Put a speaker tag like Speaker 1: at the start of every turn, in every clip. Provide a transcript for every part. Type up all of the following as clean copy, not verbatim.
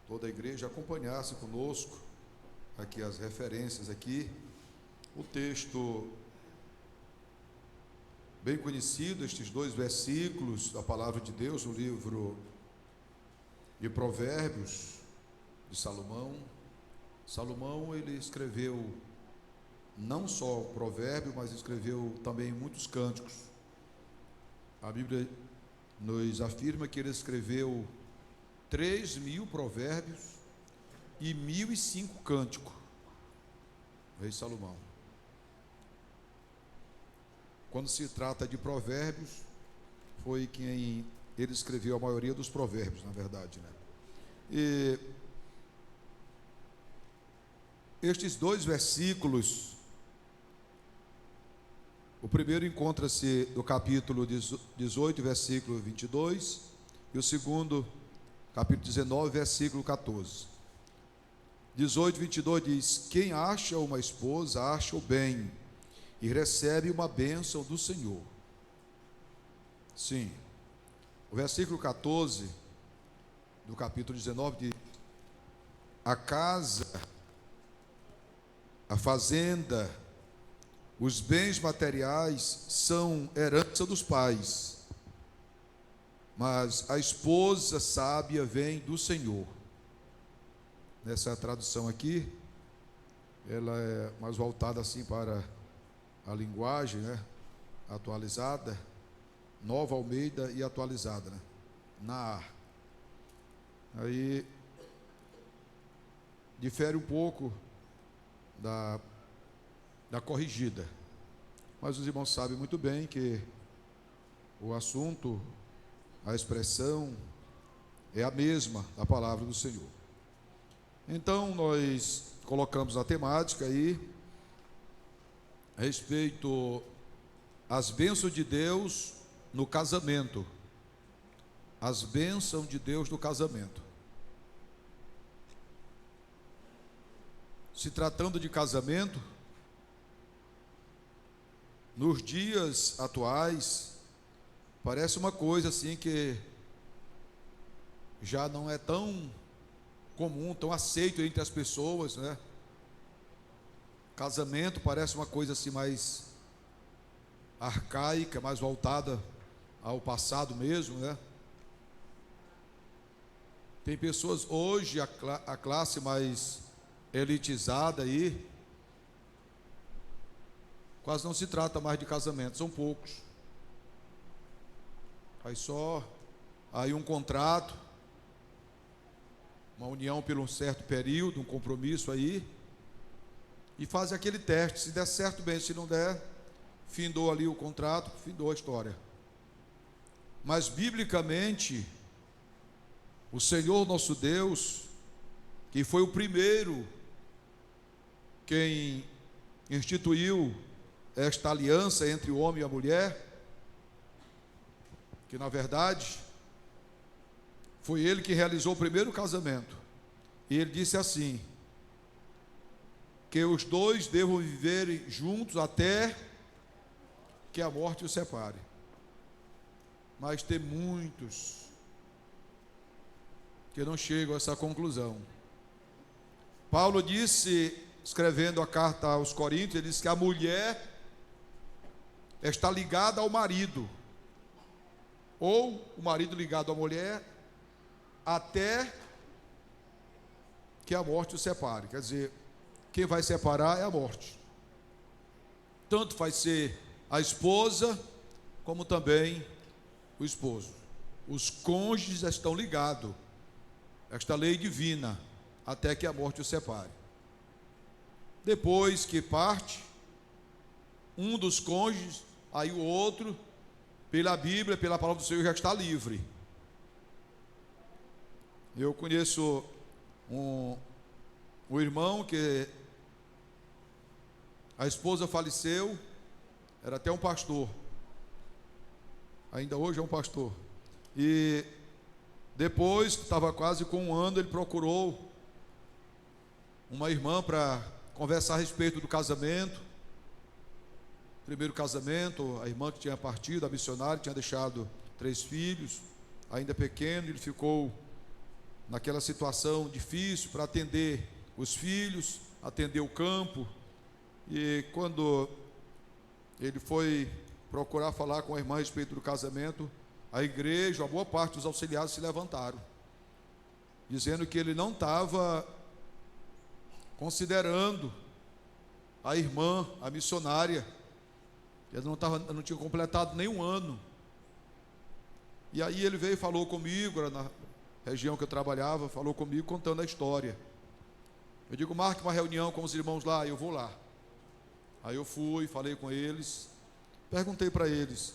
Speaker 1: toda a igreja acompanhasse conosco aqui as referências aqui. O texto bem conhecido, estes 2 versículos da palavra de Deus, no livro de Provérbios de Salomão. Salomão, ele escreveu não só o provérbio, mas escreveu também muitos cânticos. A Bíblia nos afirma que ele escreveu 3.000 provérbios e 1.005 cânticos. Rei Salomão. Quando se trata de provérbios, foi quem ele escreveu a maioria dos provérbios, na verdade, né? E estes 2 versículos, o primeiro encontra-se no capítulo 18, versículo 22, e o segundo, capítulo 19, versículo 14. 18, 22 diz: quem acha uma esposa, acha o bem, e recebe uma bênção do Senhor. Sim. O versículo 14 do capítulo 19 diz: a casa, a fazenda, os bens materiais são herança dos pais, mas a esposa sábia vem do Senhor. Nessa tradução aqui, ela é mais voltada assim para a linguagem, né, atualizada, Nova Almeida e atualizada, né, na aí difere um pouco da corrigida, mas os irmãos sabem muito bem que o assunto, a expressão é a mesma da palavra do Senhor. Então nós colocamos a temática aí a respeito às bênçãos de Deus no casamento. As bênçãos de Deus no casamento. Se tratando de casamento, nos dias atuais, parece uma coisa assim que já não é tão comum, tão aceito entre as pessoas, né? Casamento parece uma coisa assim mais arcaica, mais voltada ao passado mesmo, né? Tem pessoas hoje, a classe mais elitizada aí, quase não se trata mais de casamento, são poucos. Aí um contrato, uma união por um certo período, um compromisso aí, e faz aquele teste, se der certo bem, se não der, findou ali o contrato, findou a história. Mas biblicamente, o Senhor nosso Deus, que foi o primeiro quem instituiu esta aliança entre o homem e a mulher, que na verdade foi ele que realizou o primeiro casamento, e ele disse assim, que os dois devam viver juntos até que a morte os separe. Mas tem muitos que não chegam a essa conclusão. Paulo disse, escrevendo a carta aos Coríntios, ele disse que a mulher está ligada ao marido, ou o marido ligado à mulher, até que a morte os separe. Quer dizer, quem vai separar é a morte. Tanto vai ser a esposa, como também o esposo. Os cônjuges estão ligados, esta lei divina, até que a morte os separe. Depois que parte um dos cônjuges, aí o outro, pela Bíblia, pela palavra do Senhor, já está livre. Eu conheço um irmão que a esposa faleceu, era até um pastor, ainda hoje é um pastor, e depois, que estava quase com 1 ano, ele procurou uma irmã para conversar a respeito do casamento. Primeiro casamento, a irmã que tinha partido, a missionária, tinha deixado 3 filhos, ainda pequeno, ele ficou naquela situação difícil para atender os filhos, atender o campo. E quando ele foi procurar falar com a irmã a respeito do casamento, a igreja, a boa parte dos auxiliares se levantaram, dizendo que ele não estava considerando a irmã, a missionária, ela não tinha completado nem um ano. E aí ele veio e falou comigo, era na região que eu trabalhava, falou comigo contando a história. Eu digo, marque uma reunião com os irmãos lá, eu vou lá. Aí eu fui, falei com eles, perguntei para eles,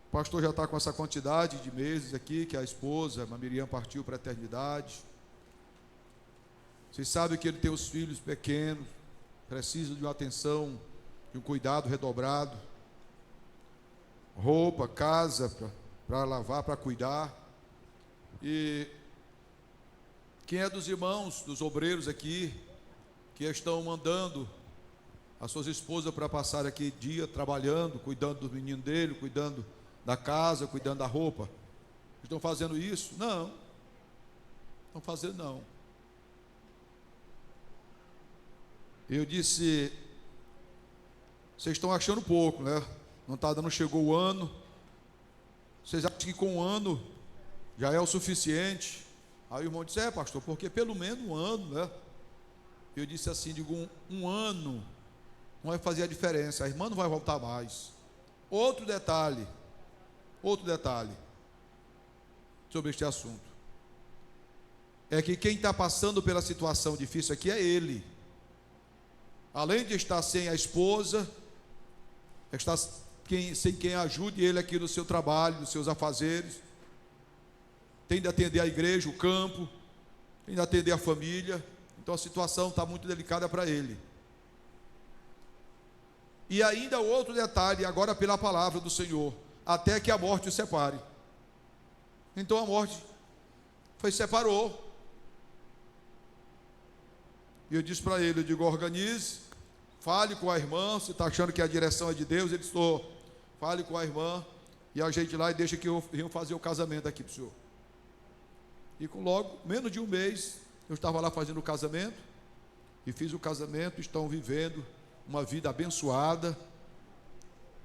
Speaker 1: o pastor já está com essa quantidade de meses aqui, que a esposa, a Miriam, partiu para a eternidade. Vocês sabem que ele tem os filhos pequenos, precisa de uma atenção, de um cuidado redobrado. Roupa, casa para lavar, para cuidar. E quem é dos irmãos, dos obreiros aqui, que estão mandando as suas esposas para passar aqui dia trabalhando, cuidando dos meninos dele, cuidando da casa, cuidando da roupa? Estão fazendo isso? Não. Estão fazendo não. Eu disse, vocês estão achando pouco, né? Não está dando, chegou o ano. Vocês acham que com um ano já é o suficiente? Aí o irmão disse, pastor, porque pelo menos um ano, né? Eu disse assim, digo, um ano não vai fazer a diferença, a irmã não vai voltar mais. Outro detalhe sobre este assunto, é que quem está passando pela situação difícil aqui é ele. Além de estar sem a esposa, está sem quem ajude ele aqui no seu trabalho, nos seus afazeres, tem de atender a igreja, o campo, tem de atender a família. Então a situação está muito delicada para ele. E ainda outro detalhe, agora pela palavra do Senhor, até que a morte o separe. Então a morte separou. E eu disse para ele, eu digo, organize, fale com a irmã, você está achando que a direção é de Deus? Ele disse, fale com a irmã, e ajeite lá e deixa que eu venho fazer o casamento aqui para o senhor. E com logo, menos de um mês, eu estava lá fazendo o casamento, e fiz o casamento, estão vivendo uma vida abençoada.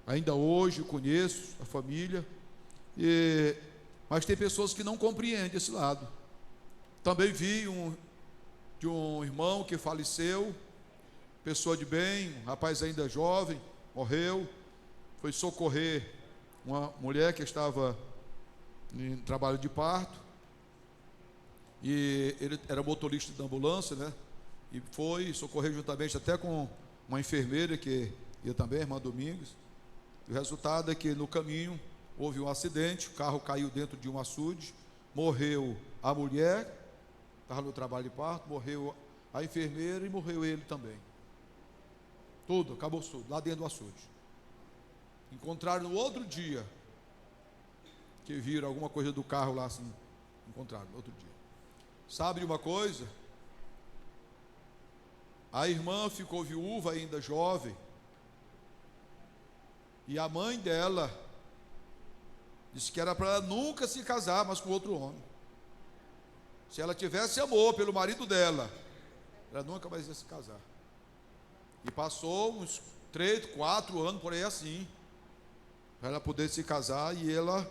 Speaker 1: Ainda hoje eu conheço a família, mas tem pessoas que não compreendem esse lado. Também vi de um irmão que faleceu, pessoa de bem, um rapaz ainda jovem, morreu, foi socorrer uma mulher que estava em trabalho de parto, e ele era motorista da ambulância, né? E foi socorrer juntamente até com uma enfermeira que ia também, a irmã Domingos. E o resultado é que no caminho houve um acidente, o carro caiu dentro de um açude, morreu a mulher, estava no trabalho de parto, morreu a enfermeira e morreu ele também. Tudo, acabou tudo, lá dentro do açude. Encontraram no outro dia, que viram alguma coisa do carro lá assim, encontraram no outro dia. Sabe de uma coisa? A irmã ficou viúva ainda jovem, e a mãe dela disse que era para ela nunca se casar mais com outro homem. Se ela tivesse amor pelo marido dela, ela nunca mais ia se casar. E passou uns 3, 4 anos por aí assim, para ela poder se casar, e ela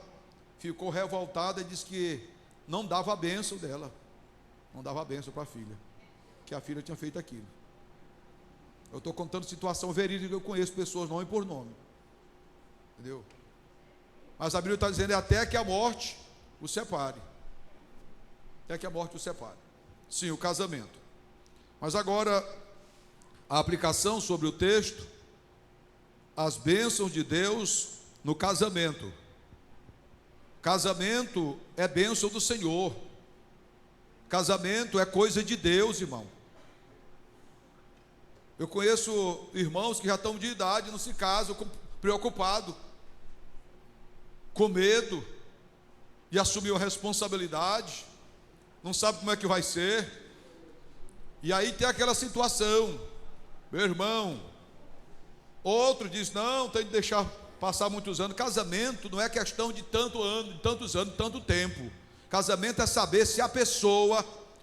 Speaker 1: ficou revoltada e disse que não dava a bênção dela, não dava a bênção para a filha, que a filha tinha feito aquilo. Eu estou contando situação verídica, eu conheço pessoas nome por nome, entendeu? Mas a Bíblia está dizendo, é até que a morte o separe. Até que a morte o separe. Sim, o casamento. Mas agora, a aplicação sobre o texto, as bênçãos de Deus no casamento. Casamento é bênção do Senhor. Casamento é coisa de Deus, irmão. Eu conheço irmãos que já estão de idade, não se casam, preocupados, com medo de assumir a responsabilidade, não sabe como é que vai ser. E aí tem aquela situação, meu irmão, outro diz, não, tem que deixar passar muitos anos. Casamento não é questão de tantos anos, tanto tempo. Casamento é saber se a pessoa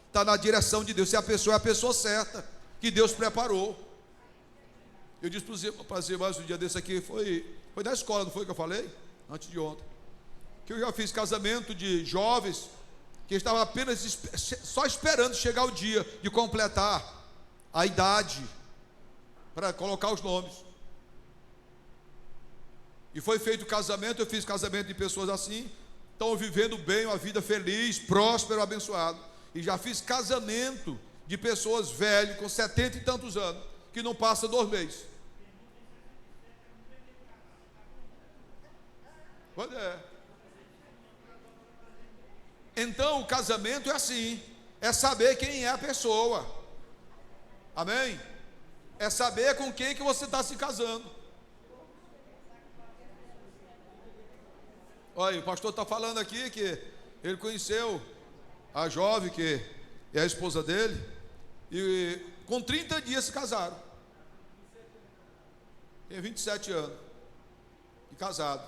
Speaker 1: está na direção de Deus, se a pessoa é a pessoa certa, que Deus preparou. Eu disse para os irmãos um dia desse aqui, foi na escola, não foi que eu falei? Antes de ontem. Que eu já fiz casamento de jovens que estavam apenas só esperando chegar o dia de completar a idade para colocar os nomes. E foi feito casamento, eu fiz casamento de pessoas assim, estão vivendo bem, uma vida feliz, próspero, abençoado. E já fiz casamento de pessoas velhas, com 70 e tantos anos, que não passa 2 meses. Pois é. Então o casamento é assim, é saber quem é a pessoa. Amém? É saber com quem que você está se casando. Olha, o pastor está falando aqui que ele conheceu a jovem que é a esposa dele, e com 30 dias se casaram. Tem 27 anos e casado.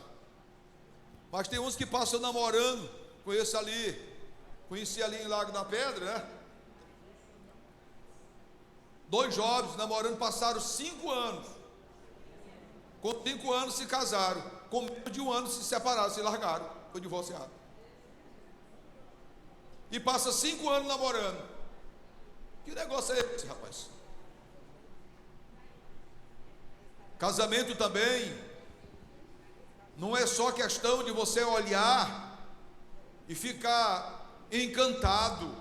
Speaker 1: Mas tem uns que passam namorando. Conheci ali em Lago da Pedra, né? 2 jovens namorando, passaram 5 anos. Com 5 anos se casaram. Com menos de 1 ano se separaram, se largaram, foi divorciado. E passa 5 anos namorando. Que negócio é esse, rapaz? Casamento também não é só questão de você olhar e ficar encantado.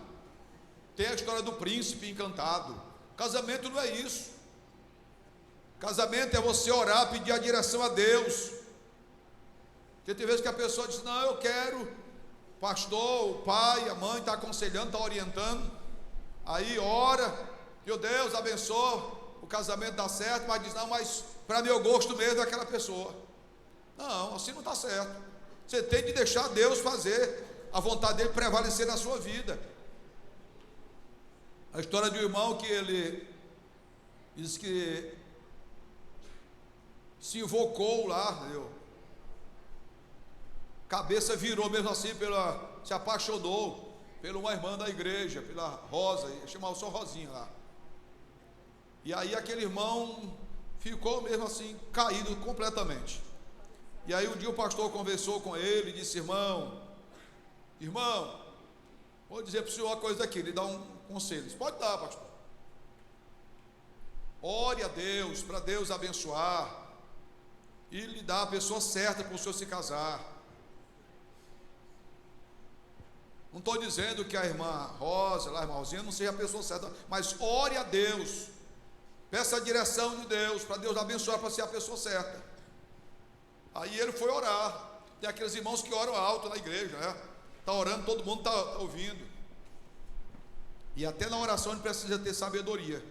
Speaker 1: Tem a história do príncipe encantado. Casamento não é isso. Casamento é você orar, pedir a direção a Deus. Porque tem vezes que a pessoa diz: não, eu quero, pastor, o pai, a mãe está aconselhando, está orientando. Aí ora, meu Deus, abençoa, o casamento dá certo, mas diz: não, mas para meu gosto mesmo é aquela pessoa. Não, assim não está certo. Você tem de deixar Deus fazer a vontade dele prevalecer na sua vida. A história de um irmão que ele diz que se invocou lá, entendeu? Cabeça virou mesmo assim, se apaixonou pela uma irmã da igreja, pela Rosa, chamava só Rosinha lá. E aí aquele irmão ficou mesmo assim, caído completamente. E aí um dia o pastor conversou com ele e disse: irmão, vou dizer para o senhor uma coisa aqui, ele dá um conselho. Disse: pode dar, pastor. Ore a Deus, para Deus abençoar e lhe dar a pessoa certa para o senhor se casar. Não estou dizendo que a irmã Rosa, a irmã Rosinha não seja a pessoa certa, mas ore a Deus, peça a direção de Deus, para Deus abençoar para ser a pessoa certa. Aí ele foi orar. Tem aqueles irmãos que oram alto na igreja, né? Está orando, todo mundo está ouvindo. E até na oração ele precisa ter sabedoria.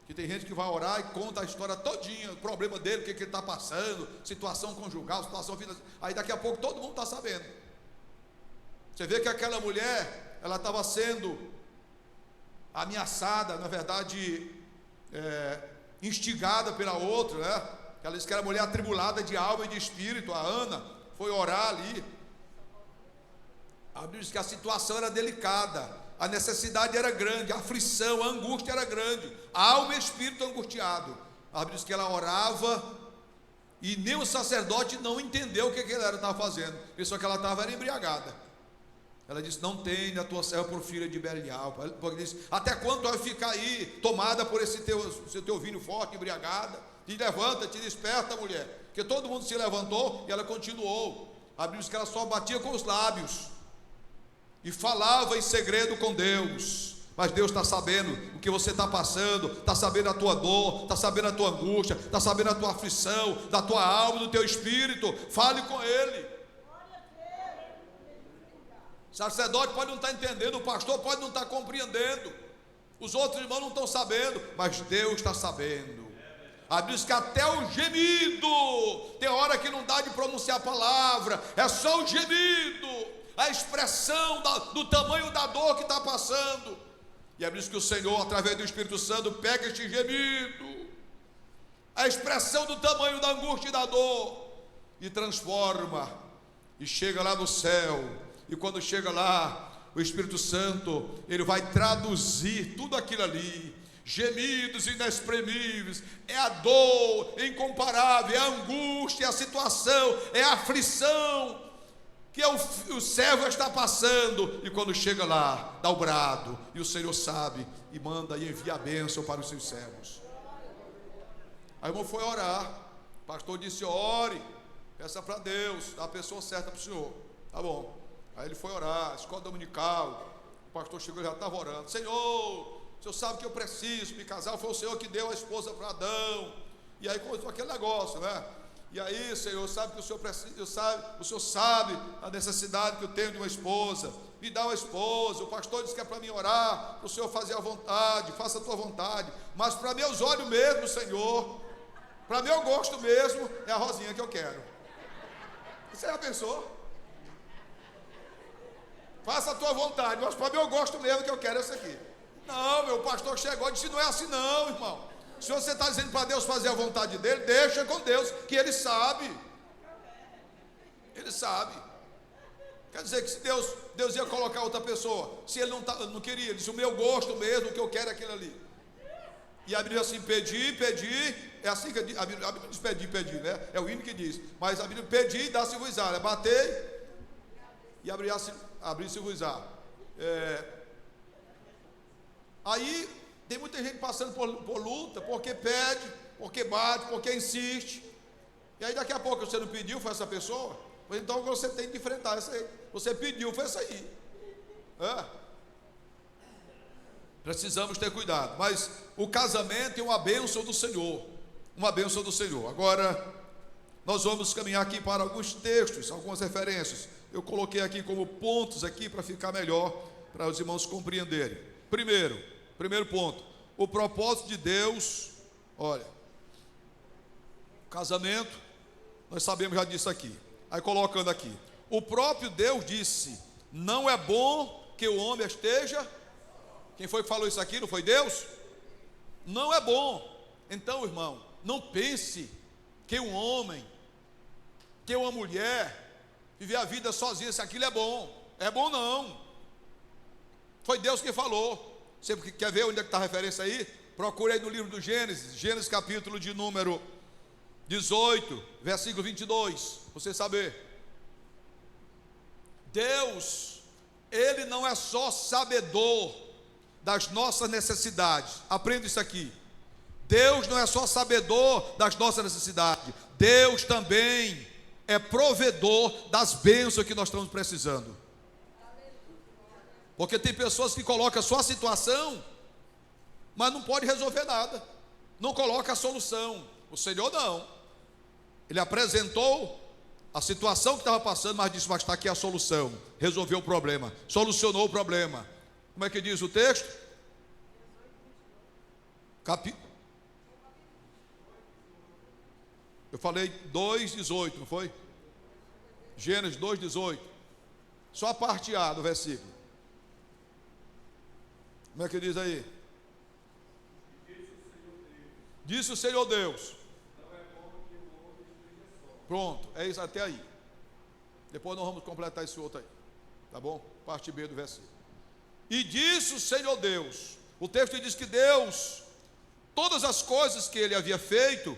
Speaker 1: Que tem gente que vai orar e conta a história todinha, o problema dele, o que ele está passando, situação conjugal, situação financeira. Aí daqui a pouco todo mundo está sabendo. Você vê que aquela mulher, ela estava sendo ameaçada, na verdade, instigada pela outra, né? Ela disse que era mulher atribulada de alma e de espírito. A Ana foi orar ali. A Bíblia diz que a situação era delicada, a necessidade era grande, a aflição, a angústia era grande, a alma e espírito angustiado. A Bíblia diz que ela orava e nem o sacerdote não entendeu o que ela estava fazendo, pensou que ela estava embriagada. Ela disse: não tenha a tua serva por filha de Belial. Porque disse: até quando tu vai ficar aí tomada por esse teu vinho forte, embriagada? Te levanta, te desperta, mulher. Porque todo mundo se levantou e ela continuou. A Bíblia diz que ela só batia com os lábios e falava em segredo com Deus. Mas Deus está sabendo o que você está passando, está sabendo a tua dor, está sabendo a tua angústia, está sabendo a tua aflição, da tua alma, do teu espírito. Fale com Ele. O sacerdote pode não estar entendendo, o pastor pode não estar compreendendo, os outros irmãos não estão sabendo, mas Deus está sabendo. A Bíblia diz que até o gemido, tem hora que não dá de pronunciar a palavra, é só o gemido, a expressão do tamanho da dor que está passando. E a Bíblia diz que o Senhor, através do Espírito Santo, pega este gemido, a expressão do tamanho da angústia e da dor, e transforma, e chega lá no céu, E quando chega lá, o Espírito Santo, ele vai traduzir tudo aquilo ali, gemidos inexprimíveis, é a dor incomparável, é a angústia, é a situação, é a aflição que o servo está passando. E quando chega lá, dá o brado, e o Senhor sabe, e manda e envia a bênção para os seus servos. Aí o irmão foi orar, o pastor disse: ore, peça para Deus, dá a pessoa certa para o senhor. Tá bom. Aí ele foi orar, escola dominical, o pastor chegou e já estava orando: Senhor, o senhor sabe que eu preciso me casar, foi o Senhor que deu a esposa para Adão. E aí começou aquele negócio, né? E aí, Senhor, sabe que o senhor precisa, o senhor sabe a necessidade que eu tenho de uma esposa, me dá uma esposa. O pastor disse que é para mim orar, para o senhor fazer a vontade, faça a tua vontade, mas para meus olhos mesmo, Senhor, para meu gosto mesmo, é a Rosinha que eu quero. Você já pensou? Faça a tua vontade, mas para meu gosto mesmo que eu quero é essa aqui. Não, meu pastor chegou e disse: não é assim não, irmão. Se você está dizendo para Deus fazer a vontade dele, deixa com Deus, que Ele sabe. Ele sabe. Quer dizer que se Deus ia colocar outra pessoa, se Ele não queria, Ele disse: o meu gosto mesmo, o que eu quero é aquilo ali. E a Bíblia diz assim: pedir, é assim que a Bíblia diz pedir, né? É o hino que diz. Mas a Bíblia: pedir, dá-se-vos-á, né? Batei e abrir-se-vos-á. Aí tem muita gente passando por luta, porque pede, porque bate, porque insiste. E aí daqui a pouco você não pediu, foi essa pessoa. Então você tem que enfrentar essa aí. Você pediu, foi essa aí. Precisamos ter cuidado. Mas o casamento é uma bênção do Senhor. Uma bênção do Senhor. Agora, nós vamos caminhar aqui para alguns textos, algumas referências. Eu coloquei aqui como pontos aqui para ficar melhor, para os irmãos compreenderem. Primeiro ponto, o propósito de Deus. Olha, casamento, nós sabemos já disso aqui. Aí colocando aqui, o próprio Deus disse: não é bom que o homem esteja. Quem foi que falou isso aqui? Não foi Deus? Não é bom. Então, irmão, não pense que um homem, que uma mulher viver a vida sozinha, se aquilo é bom. É bom não. Foi Deus que falou. Você quer ver onde é que está a referência aí? Procure aí no livro do Gênesis capítulo de número 18, versículo 22, você saber. Deus, Ele não é só sabedor das nossas necessidades. Aprenda isso aqui. Deus não é só sabedor das nossas necessidades. Deus também é provedor das bênçãos que nós estamos precisando. Porque tem pessoas que colocam só a situação, mas não pode resolver nada, não coloca a solução. O Senhor não. Ele apresentou a situação que estava passando, mas disse: mas está aqui a solução. Resolveu o problema, solucionou o problema. Como é que diz o texto? Eu falei 2,18, não foi? Gênesis 2,18. Só a parte A do versículo. Como é que diz aí? Disse o Senhor Deus. Pronto, é isso até aí. Depois nós vamos completar esse outro aí. Tá bom? Parte B do versículo. E disse o Senhor Deus. O texto diz que Deus, todas as coisas que Ele havia feito,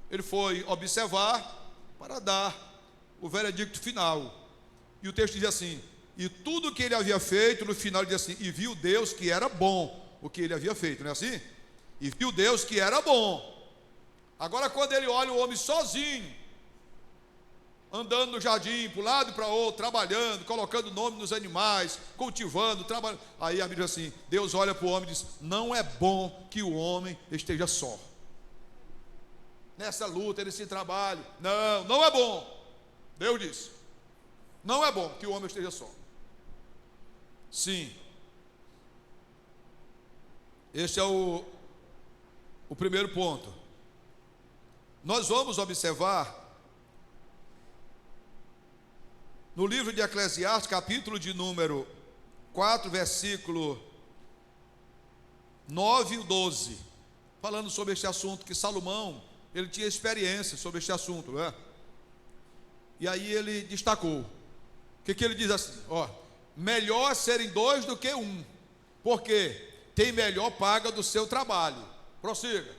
Speaker 1: Ele foi observar para dar o veredicto final. E o texto diz assim: e tudo que Ele havia feito, no final ele diz assim: e viu Deus que era bom o que Ele havia feito, não é assim? E viu Deus que era bom. Agora, quando Ele olha o homem sozinho, andando no jardim, para um lado e para outro, trabalhando, colocando nome nos animais, cultivando, trabalhando. Aí a Bíblia diz assim: Deus olha para o homem e diz: não é bom que o homem esteja só. Nessa luta, nesse trabalho. Não, não é bom. Deus disse: não é bom que o homem esteja só. Sim. Este é o primeiro ponto. Nós vamos observar no livro de Eclesiastes, capítulo de número 4, versículo 9 e 12, falando sobre este assunto, que Salomão, ele tinha experiência sobre este assunto, não é? E aí ele destacou: que ele diz assim? Ó, melhor serem dois do que um, porque tem melhor paga do seu trabalho. Prossiga.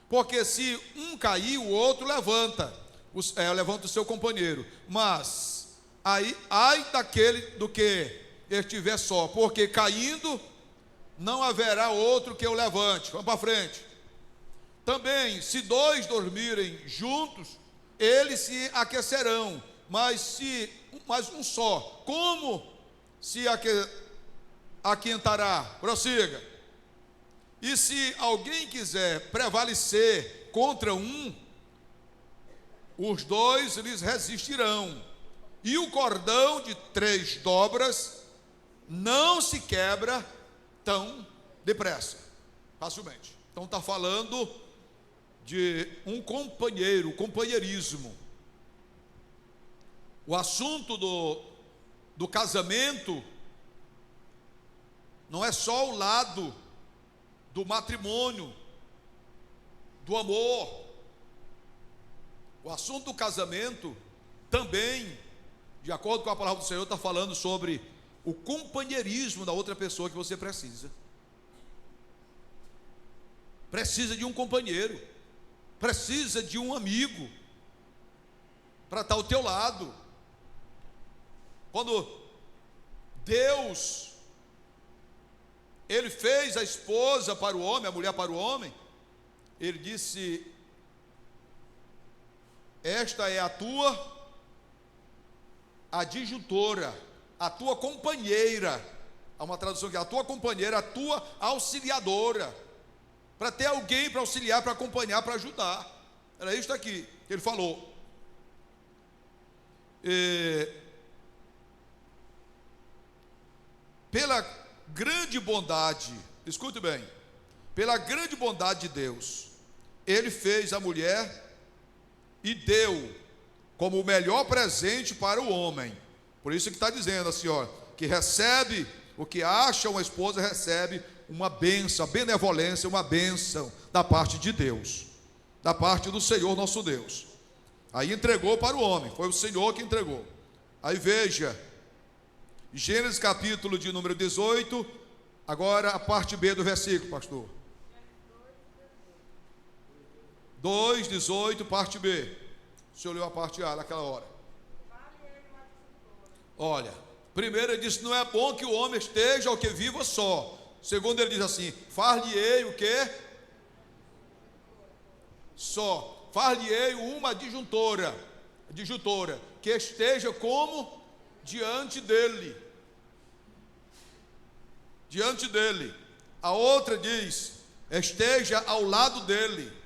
Speaker 1: Porque se um cair, o outro levanta o seu companheiro. Mas aí, ai daquele do que estiver só, porque caindo não haverá outro que o levante. Vamos para frente. Também, se dois dormirem juntos, eles se aquecerão, mas um só, como se aquentará? Prossiga. E se alguém quiser prevalecer contra um, os dois lhes resistirão. E o cordão de 3 dobras não se quebra tão depressa, facilmente. Então está falando de um companheirismo. O assunto do casamento não é só o lado do matrimônio, do amor. O assunto do casamento também, de acordo com a palavra do Senhor, está falando sobre o companheirismo da outra pessoa que você precisa. Precisa de um companheiro, precisa de um amigo para estar ao teu lado. Quando Deus, Ele fez a esposa para o homem, a mulher para o homem, Ele disse: esta é a tua adjuntora, a tua companheira. Há uma tradução que é a tua companheira, a tua auxiliadora, para ter alguém para auxiliar, para acompanhar, para ajudar. Era isso aqui que ele falou. Pela grande bondade, escute bem, pela grande bondade de Deus, Ele fez a mulher e deu como o melhor presente para o homem. Por isso que está dizendo assim, ó, que recebe o que acha uma esposa, recebe uma bênção, a benevolência, uma bênção da parte de Deus, da parte do Senhor nosso Deus. Aí entregou para o homem, foi o Senhor que entregou. Aí veja, Gênesis capítulo de número 18, agora a parte B do versículo, pastor. 2:18, parte B. O senhor leu a parte A naquela hora. Olha, primeiro ele disse: não é bom que o homem esteja ou que viva só. Segundo ele diz assim: far-lhe-ei o quê? Só. Far-lhe-ei uma adjuntora, que esteja como diante dele. Diante dele. A outra diz: esteja ao lado dele.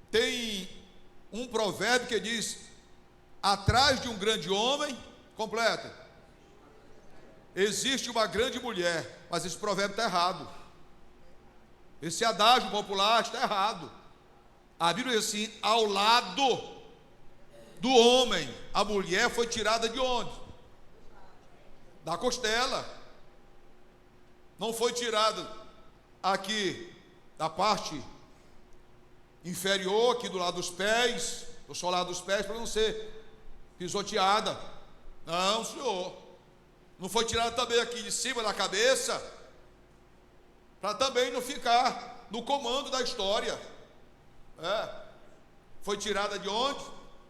Speaker 1: Tem um provérbio que diz: atrás de um grande homem, completa, existe uma grande mulher. Mas esse provérbio está errado. Esse adágio popular está errado. A Bíblia diz assim: ao lado do homem. A mulher foi tirada de onde? Da costela. Não foi tirada aqui da parte inferior, aqui do lado dos pés, do solar dos pés, para não ser pisoteada. Não, senhor. Não foi tirada também aqui de cima da cabeça, para também não ficar no comando da história. Foi tirada de onde?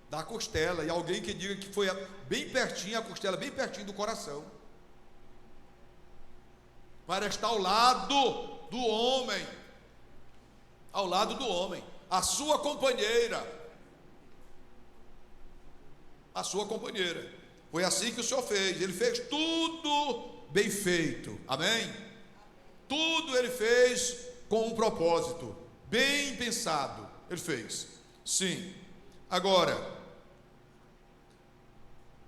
Speaker 1: Da costela. E alguém que diga que foi bem pertinho, a costela bem pertinho do coração, para estar ao lado do homem. Ao lado do homem, a sua companheira. A sua companheira. Foi assim que o Senhor fez. Ele fez tudo bem feito. Amém? Tudo ele fez com um propósito, bem pensado. Ele fez. Sim. Agora,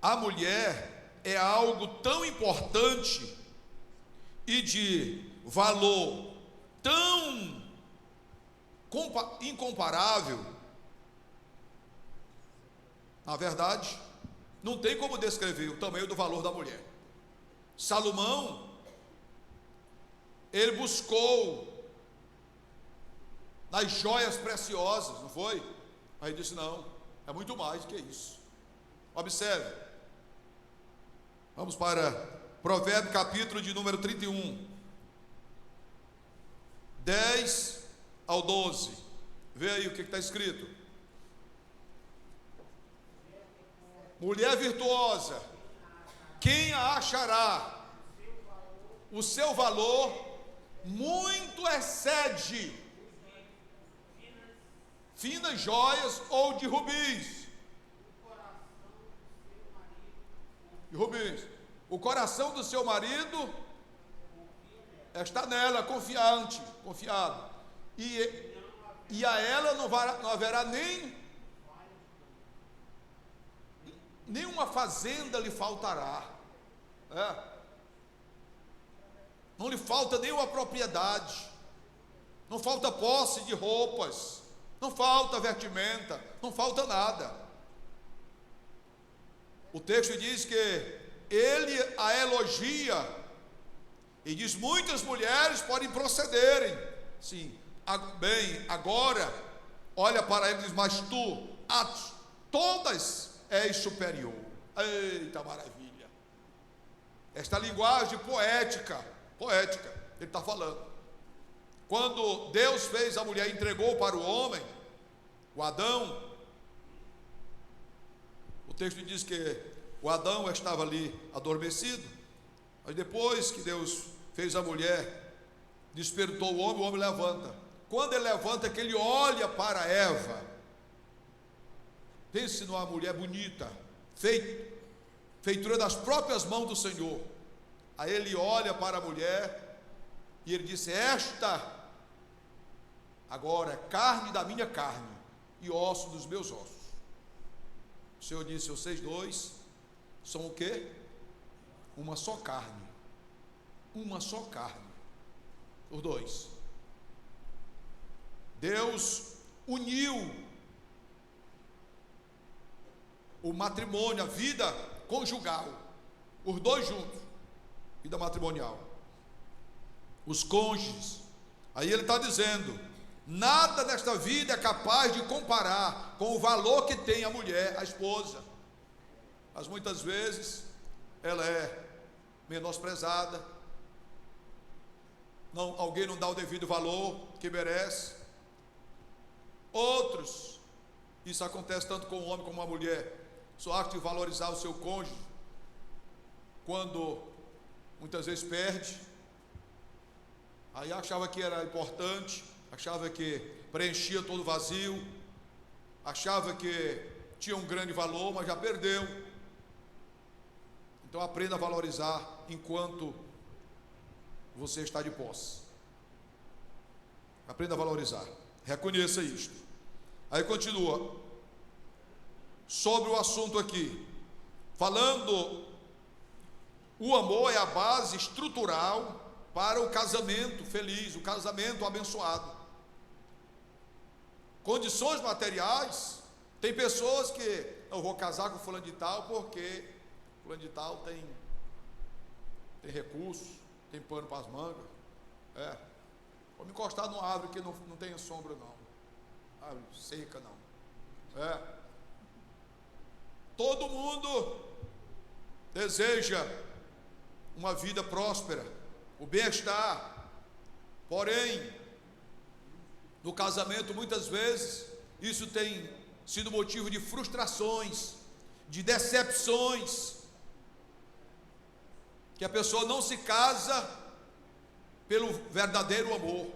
Speaker 1: a mulher é algo tão importante e de valor tão incomparável. Na verdade, não tem como descrever o tamanho do valor da mulher. Salomão, ele buscou nas joias preciosas, não foi? Aí disse: não, é muito mais do que isso. Observe, Vamos para Provérbio, capítulo de número 31, 10 ao 12. Vê aí o que está escrito. Mulher virtuosa, quem a achará? O seu valor muito excede finas joias ou de rubis. O coração do seu marido está nela, confiado. E a ela não haverá nenhuma fazenda lhe faltará. Não lhe falta nenhuma propriedade, não falta posse de roupas, não falta vestimenta, não falta nada. O texto diz que ele a elogia e diz: muitas mulheres podem procederem, sim, bem, agora olha para ele e diz: mas tu a todas és superior. Eita maravilha! Esta linguagem poética, ele está falando. Quando Deus fez a mulher e entregou para o homem, o Adão, o texto diz que o Adão estava ali adormecido, mas depois que Deus fez a mulher, despertou o homem levanta. Quando ele levanta, que ele olha para Eva, pense numa mulher bonita, feitura das próprias mãos do Senhor. Aí ele olha para a mulher e ele disse: esta agora é carne da minha carne e osso dos meus ossos. O Senhor disse: vocês dois são o quê? Uma só carne. Uma só carne. Os dois. Deus uniu o matrimônio, a vida conjugal, os dois juntos, vida matrimonial, os cônjuges. Aí ele está dizendo: nada nesta vida é capaz de comparar com o valor que tem a mulher, a esposa. Mas muitas vezes ela é menosprezada, alguém não dá o devido valor que merece. Outros, isso acontece tanto com o homem como com a mulher, só acha de valorizar o seu cônjuge quando muitas vezes perde. Aí achava que era importante, achava que preenchia todo o vazio, achava que tinha um grande valor, mas já perdeu. Então aprenda a valorizar enquanto você está de posse. Aprenda a valorizar, reconheça isto. Aí continua sobre o assunto aqui, falando: o amor é a base estrutural para o casamento feliz, o casamento abençoado. Condições materiais, tem pessoas que: eu vou casar com fulano de tal porque fulano de tal tem recursos, tem pano para as mangas. Vou me encostar numa árvore que não tenha sombra não, árvore seca não. Todo mundo deseja uma vida próspera, o bem-estar. Porém, no casamento, muitas vezes, isso tem sido motivo de frustrações, de decepções, que a pessoa não se casa pelo verdadeiro amor,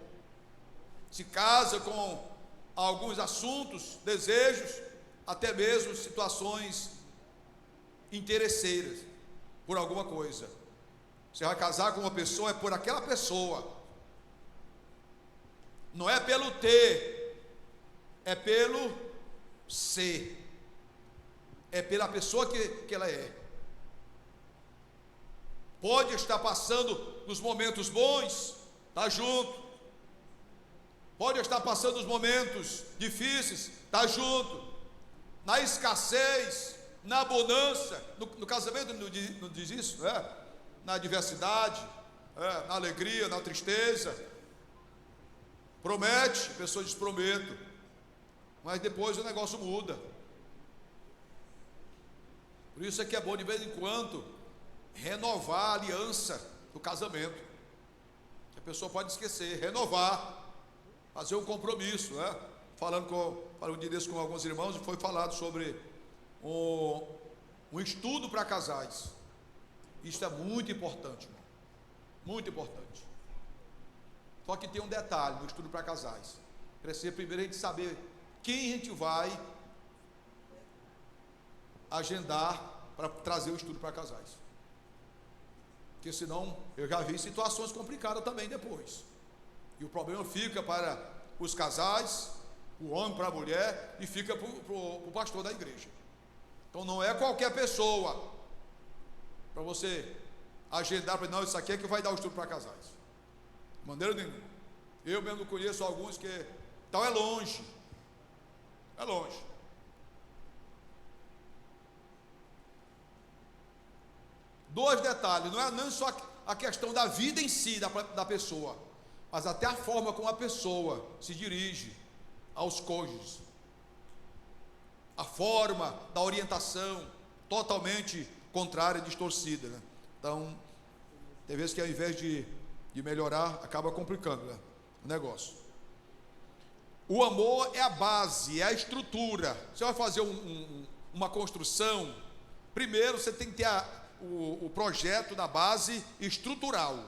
Speaker 1: se casa com alguns assuntos, desejos, até mesmo situações interesseiras, por alguma coisa. Você vai casar com uma pessoa, é por aquela pessoa, não é pelo ter, é pelo ser, é pela pessoa que ela é. Pode estar passando nos momentos bons, está junto. Pode estar passando os momentos difíceis, está junto. Na escassez, na bonança, no casamento não diz isso, na diversidade, na alegria, na tristeza. Promete, a pessoa diz: prometo, mas depois o negócio muda. Por isso é que é bom de vez em quando renovar a aliança do casamento. A pessoa pode esquecer, renovar, fazer um compromisso, né? Falando um dia desse com alguns irmãos, foi falado sobre um estudo para casais. Isso é muito importante, irmão. Muito importante. Só que tem um detalhe no estudo para casais. Precisa primeiro a gente saber quem a gente vai agendar para trazer o estudo para casais. Porque senão eu já vi situações complicadas também depois. E o problema fica para os casais, o homem para a mulher e fica para o pastor da igreja. Então não é qualquer pessoa para você agendar para não, isso aqui é que vai dar o estudo para casais. De maneira nenhuma. Eu mesmo conheço alguns que tal é longe. É longe. Dois detalhes, não é nem só a questão da vida em si da pessoa, mas até a forma como a pessoa se dirige aos cônjuges. A forma da orientação totalmente contrária e distorcida, né? Então, tem vezes que ao invés de melhorar, acaba complicando, né, o negócio. O amor é a base, é a estrutura. Você vai fazer uma construção, primeiro você tem que ter o projeto da base estrutural.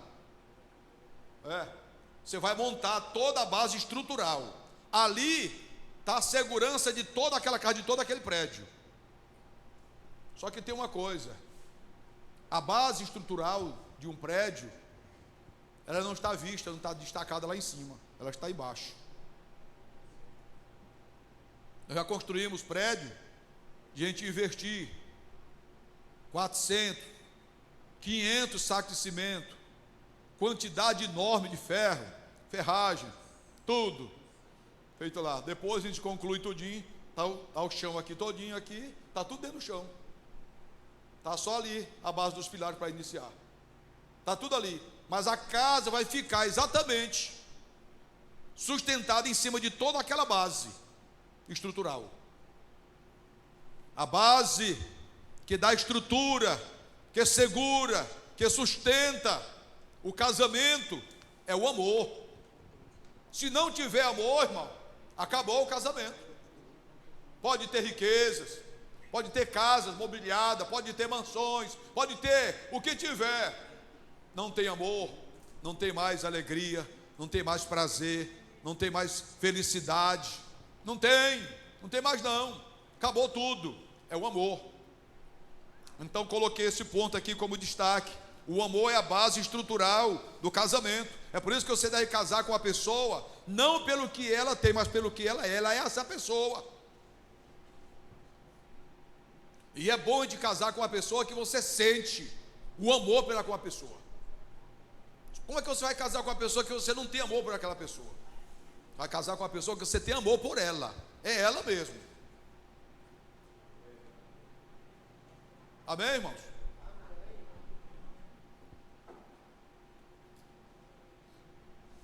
Speaker 1: Você vai montar toda a base estrutural. Ali está a segurança de toda aquela casa, de todo aquele prédio. Só que tem uma coisa: a base estrutural de um prédio, ela não está vista, não está destacada lá em cima, ela está embaixo. Nós já construímos prédio de a gente investir 400, 500 sacos de cimento, quantidade enorme de ferro, ferragem, tudo feito lá. Depois a gente conclui tudinho, tá o chão aqui todinho aqui, tá tudo dentro do chão. Tá só ali a base dos pilares para iniciar. Tá tudo ali, mas a casa vai ficar exatamente sustentada em cima de toda aquela base estrutural. A base que dá estrutura, que segura, que sustenta o casamento é o amor. Se não tiver amor, irmão, acabou o casamento. Pode ter riquezas, pode ter casas mobiliadas, pode ter mansões, pode ter o que tiver. Não tem amor, não tem mais alegria, não tem mais prazer, não tem mais felicidade. Não tem mais não. Acabou tudo. É o amor. Então coloquei esse ponto aqui como destaque. O amor é a base estrutural do casamento. É por isso que você deve casar com a pessoa, não pelo que ela tem, mas pelo que ela é. Ela é essa pessoa. E é bom de casar com uma pessoa que você sente o amor pela com a pessoa. Como é que você vai casar com uma pessoa que você não tem amor por aquela pessoa? Vai casar com uma pessoa que você tem amor por ela. É ela mesmo. Amém, irmãos?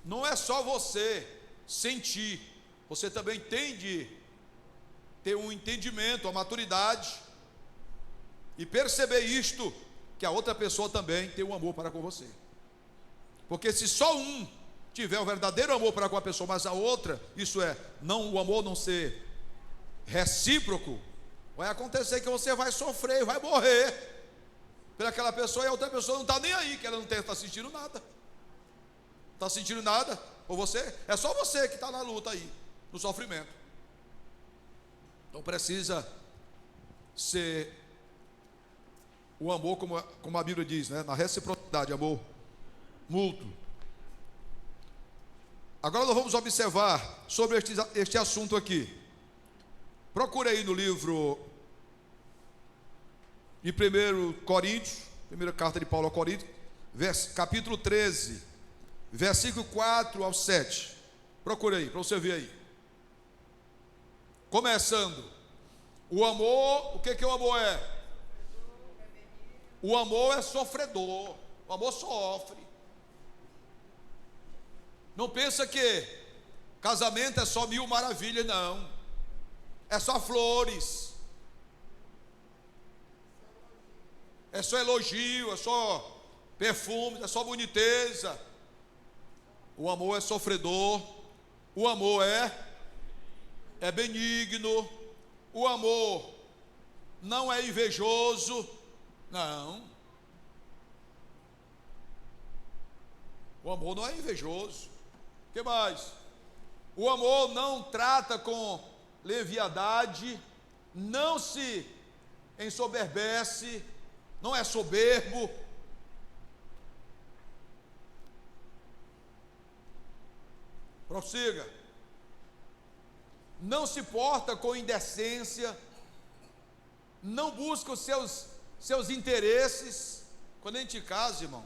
Speaker 1: Não é só você sentir, você também tem de ter um entendimento, a maturidade e perceber isto, que a outra pessoa também tem um amor para com você. Porque se só um tiver o verdadeiro amor para com a pessoa, mas a outra, isso é, não, o amor não ser recíproco, vai acontecer que você vai sofrer, vai morrer pelaquela pessoa, e a outra pessoa não está nem aí, que ela não está sentindo nada. Está sentindo nada por você? É só você que está na luta aí, no sofrimento. Então precisa ser o amor, como a Bíblia diz, né? Na reciprocidade, amor mútuo. Agora nós vamos observar sobre este assunto aqui. Procure aí no livro de 1 Coríntios, primeira carta de Paulo a Coríntios, capítulo 13, versículo 4 ao 7. Procure aí, para você ver aí. Começando. O amor, o que o amor é? O amor é sofredor. O amor sofre. Não pensa que casamento é só mil maravilhas, não. É só flores. é só elogio, é só perfume, é só boniteza. O amor é sofredor, o amor é benigno, o amor não é invejoso, não. O amor não é invejoso. O que mais? O amor não trata com leviandade, não se ensoberbece, não é soberbo. Prossiga. Não se porta com indecência, não busca os seus interesses. Quando a gente casa, irmão,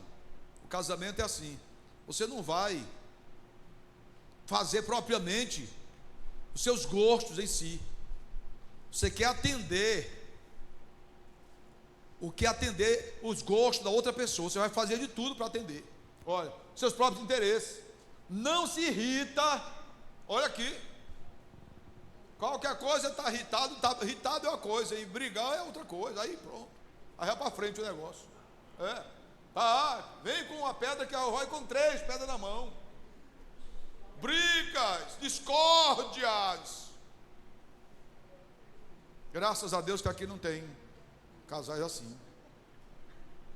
Speaker 1: o casamento é assim. Você não vai fazer propriamente os seus gostos em si. Você quer atender os gostos da outra pessoa. Você vai fazer de tudo para atender. Olha, seus próprios interesses. Não se irrita. Olha aqui. Qualquer coisa está irritado é uma coisa, e brigar é outra coisa. Aí pronto. Aí vai para frente o negócio. Vem com uma pedra que vai com 3 pedras na mão. Brigas, discórdias. Graças a Deus que aqui não tem casais assim.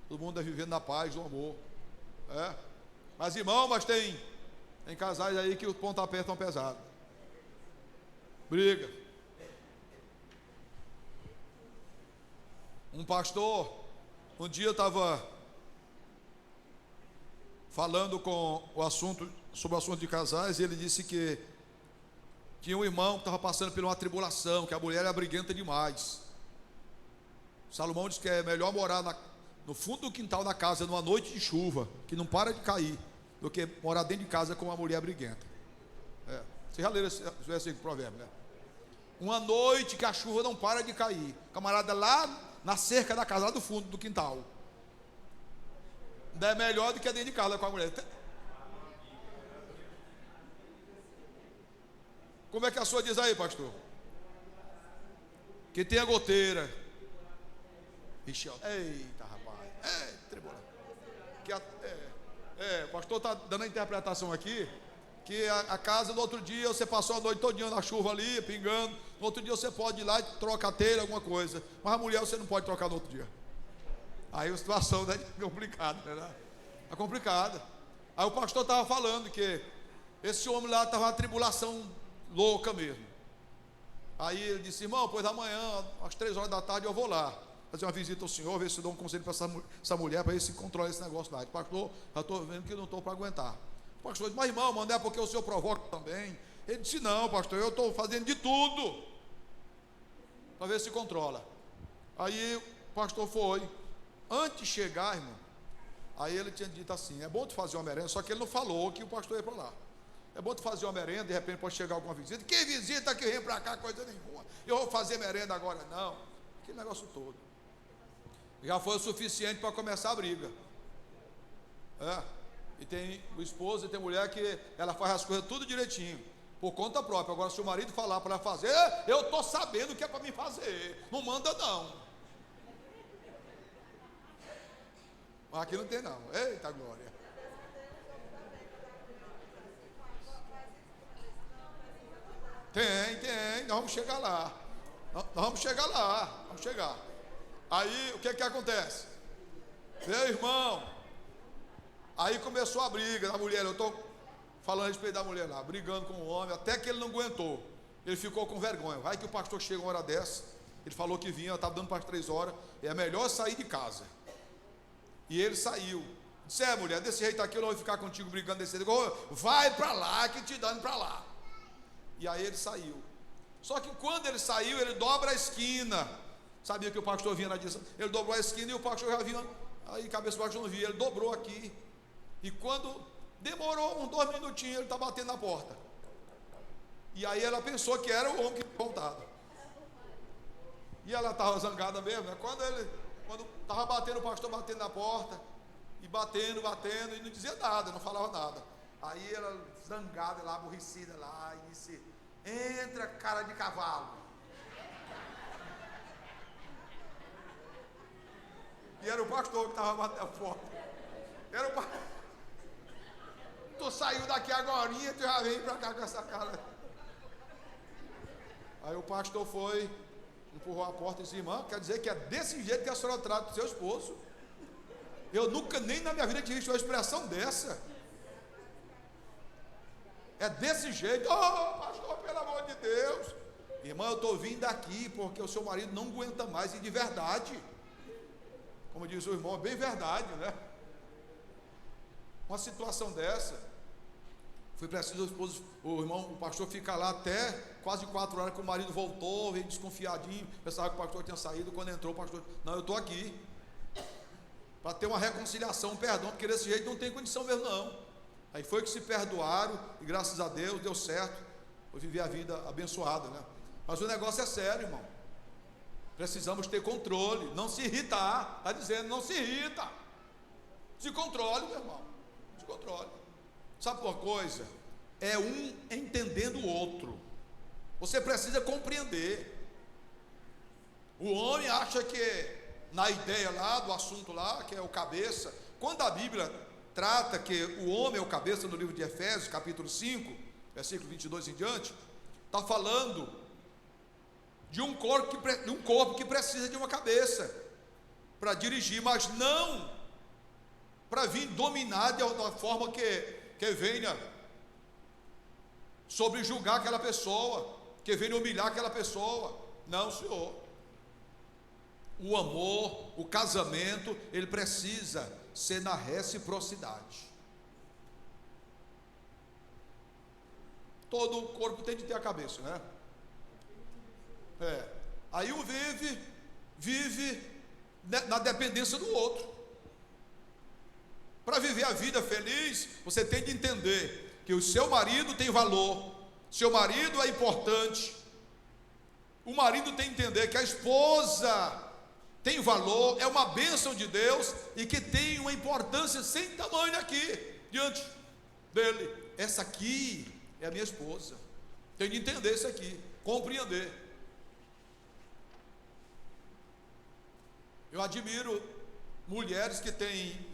Speaker 1: Todo mundo é vivendo na paz, no amor. Mas irmão, tem casais aí que os pontapés estão pesados. Briga. Um pastor, um dia eu estava falando sobre o assunto de casais, e ele disse que tinha um irmão que estava passando por uma tribulação, que a mulher era briguenta demais. Salomão disse que é melhor morar no fundo do quintal da casa numa noite de chuva, que não para de cair, do que morar dentro de casa com uma mulher briguenta. Você já leu esse provérbio, né? Uma noite que a chuva não para de cair, camarada lá na cerca da casa, lá do fundo do quintal, é melhor do que dentro de casa com a mulher. Como é que a sua diz aí, pastor? Que tem a goteira. Ixi, eita, rapaz. Tribulado. O pastor está dando a interpretação aqui, que a casa do outro dia, você passou a noite todinha na chuva ali, pingando. No outro dia você pode ir lá e trocar a telha, alguma coisa. Mas a mulher você não pode trocar no outro dia. Aí a situação é complicada, né? É complicada. Aí o pastor estava falando que esse homem lá estava uma tribulação louca mesmo. Aí ele disse: irmão, pois amanhã, às 3 horas da tarde, eu vou lá fazer uma visita ao senhor, ver se eu dou um conselho para essa mulher, para ver se controla esse negócio lá. Pastor, já estou vendo que não estou para aguentar. O pastor disse: mas irmão, mas não é porque o senhor provoca também? Ele disse: não, pastor, eu estou fazendo de tudo para ver se controla. Aí o pastor foi. Antes de chegar, irmão, aí ele tinha dito assim: é bom tu fazer uma merenda, só que ele não falou que o pastor ia para lá. É bom tu fazer uma merenda, de repente pode chegar alguma visita. Que visita que vem para cá, coisa nenhuma. Eu vou fazer merenda agora, não. Aquele negócio todo. Já foi o suficiente para começar a briga. E tem o esposo e tem mulher que ela faz as coisas tudo direitinho, por conta própria. Agora, se o marido falar para ela fazer, eu estou sabendo o que é para mim fazer. Não manda não. Mas aqui não tem não. Eita glória. Tem. Nós vamos chegar lá. Nós vamos chegar lá. Vamos chegar. Aí, o que acontece? Meu irmão, aí começou a briga da mulher. Eu estou falando a respeito da mulher lá, brigando com o homem, até que ele não aguentou. Ele ficou com vergonha. Vai que o pastor chega uma hora dessa. Ele falou que vinha, estava dando para as 3 horas. É melhor sair de casa. E ele saiu. Disse: mulher, desse jeito aqui eu não vou ficar contigo brigando desse jeito. Vai para lá, que te dando para lá. E aí ele saiu. Só que quando ele saiu, ele dobra a esquina. Sabia que o pastor vinha na direção? Ele dobrou a esquina e o pastor já vinha. Aí cabeça do pastor não via. Ele dobrou aqui. E quando demorou uns 2 minutinhos, ele está batendo na porta. E aí ela pensou que era o homem que tinha voltado. E ela estava zangada mesmo, né? Quando estava batendo, o pastor batendo na porta, e batendo, e não dizia nada, não falava nada. Aí ela zangada lá, aborrecida lá, e disse: entra, cara de cavalo. E era o pastor que estava batendo a porta. Era o pastor. Tu saiu daqui agorinha, tu já veio para cá com essa cara. Aí o pastor foi, empurrou a porta e disse: irmã, quer dizer que é desse jeito que a senhora trata o seu esposo? Eu nunca, nem na minha vida, tinha visto uma expressão dessa. É desse jeito. Oh, pastor, pelo amor de Deus. Irmã, eu estou vindo aqui porque o seu marido não aguenta mais, e de verdade. Como diz o irmão, é bem verdade, né? Uma situação dessa, foi preciso o pastor ficar lá até quase 4 horas, que o marido voltou, veio desconfiadinho, pensava que o pastor tinha saído. Quando entrou, o pastor: não, eu estou aqui para ter uma reconciliação, um perdão, porque desse jeito não tem condição mesmo não. Aí foi que se perdoaram, e graças a Deus deu certo. Eu vivi a vida abençoada, né? Mas o negócio é sério, irmão. Precisamos ter controle, não se irritar. Está dizendo, não se irrita. Se controle, meu irmão. Se controle. Sabe uma coisa? É um entendendo o outro. Você precisa compreender. O homem acha que, na ideia lá, do assunto lá, que é o cabeça, quando a Bíblia trata que o homem é o cabeça, no livro de Efésios, capítulo 5, versículo 22 em diante, está falando de um corpo que precisa de uma cabeça para dirigir, mas não para vir dominar de uma forma que venha sobrejugar aquela pessoa, que venha humilhar aquela pessoa. Não, senhor. O amor, o casamento, ele precisa ser na reciprocidade. Todo o corpo tem de ter a cabeça, né? Aí um vive na dependência do outro. Para viver a vida feliz, você tem de entender que o seu marido tem valor, seu marido é importante. O marido tem que entender que a esposa tem valor, é uma bênção de Deus, e que tem uma importância sem tamanho aqui, diante dele. Essa aqui é a minha esposa. Tem de entender isso aqui, compreender. Eu admiro mulheres que têm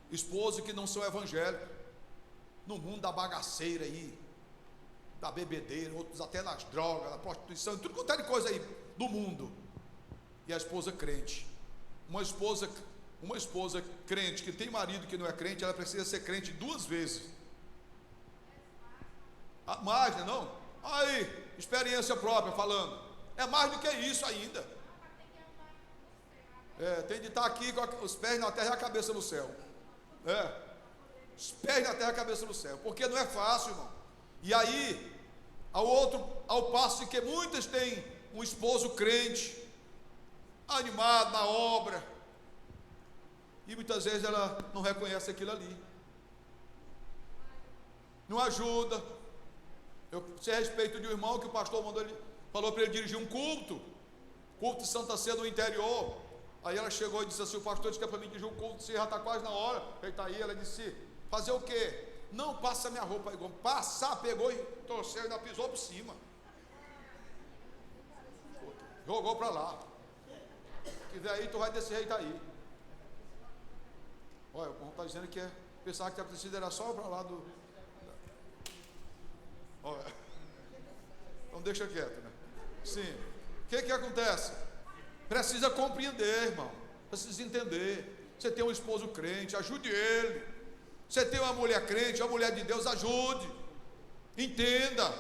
Speaker 1: esposos que não são evangélicos, no mundo da bagaceira aí, da bebedeira, outros até nas drogas, na prostituição, tudo quanto é de coisa aí do mundo. E a esposa crente. Uma esposa crente que tem marido que não é crente, ela precisa ser crente 2 vezes. Mais, não? Aí, experiência própria falando. É mais do que isso ainda. Tem de estar aqui com os pés na terra e a cabeça no céu. Os pés na terra e a cabeça no céu. Porque não é fácil, irmão. E aí, ao passo que muitas têm um esposo crente, animado na obra, e muitas vezes ela não reconhece aquilo ali, não ajuda. Eu sei a respeito de um irmão que o pastor falou para ele dirigir um culto de Santa Ceia no interior. Aí ela chegou e disse assim: o pastor disse que é para mim dirigir um culto, você já está quase na hora. Ele está aí. Ela disse: fazer o quê? Não, passa minha roupa aí. Passar, pegou e torceu, ainda pisou por cima, jogou para lá. Se quiser aí, tu vai desse jeito aí. Olha, o irmão está dizendo que pensava que a precisa era só para lá do. Olha, então deixa quieto, né? Sim. O que acontece? Precisa compreender, irmão. Precisa entender. Você tem um esposo crente, ajude ele. Você tem uma mulher crente, uma mulher de Deus, ajude. Entenda.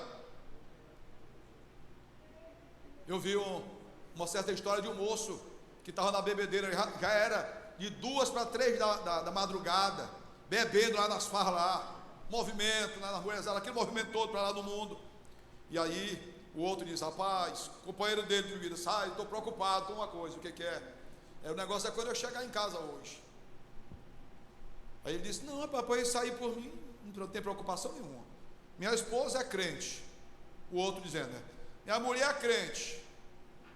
Speaker 1: Eu vi uma certa história de um moço que estava na bebedeira, já era de 2 para 3 da madrugada, bebendo lá nas farras lá, movimento lá nas ruas, aquele movimento todo para lá do mundo. E aí o outro diz: rapaz, companheiro dele de vida, sai, estou preocupado com uma coisa. O que é? O negócio é quando eu chegar em casa hoje. Aí ele disse: não, papai, sair por mim não tem preocupação nenhuma. Minha esposa é crente. O outro dizendo, né? Minha mulher é crente.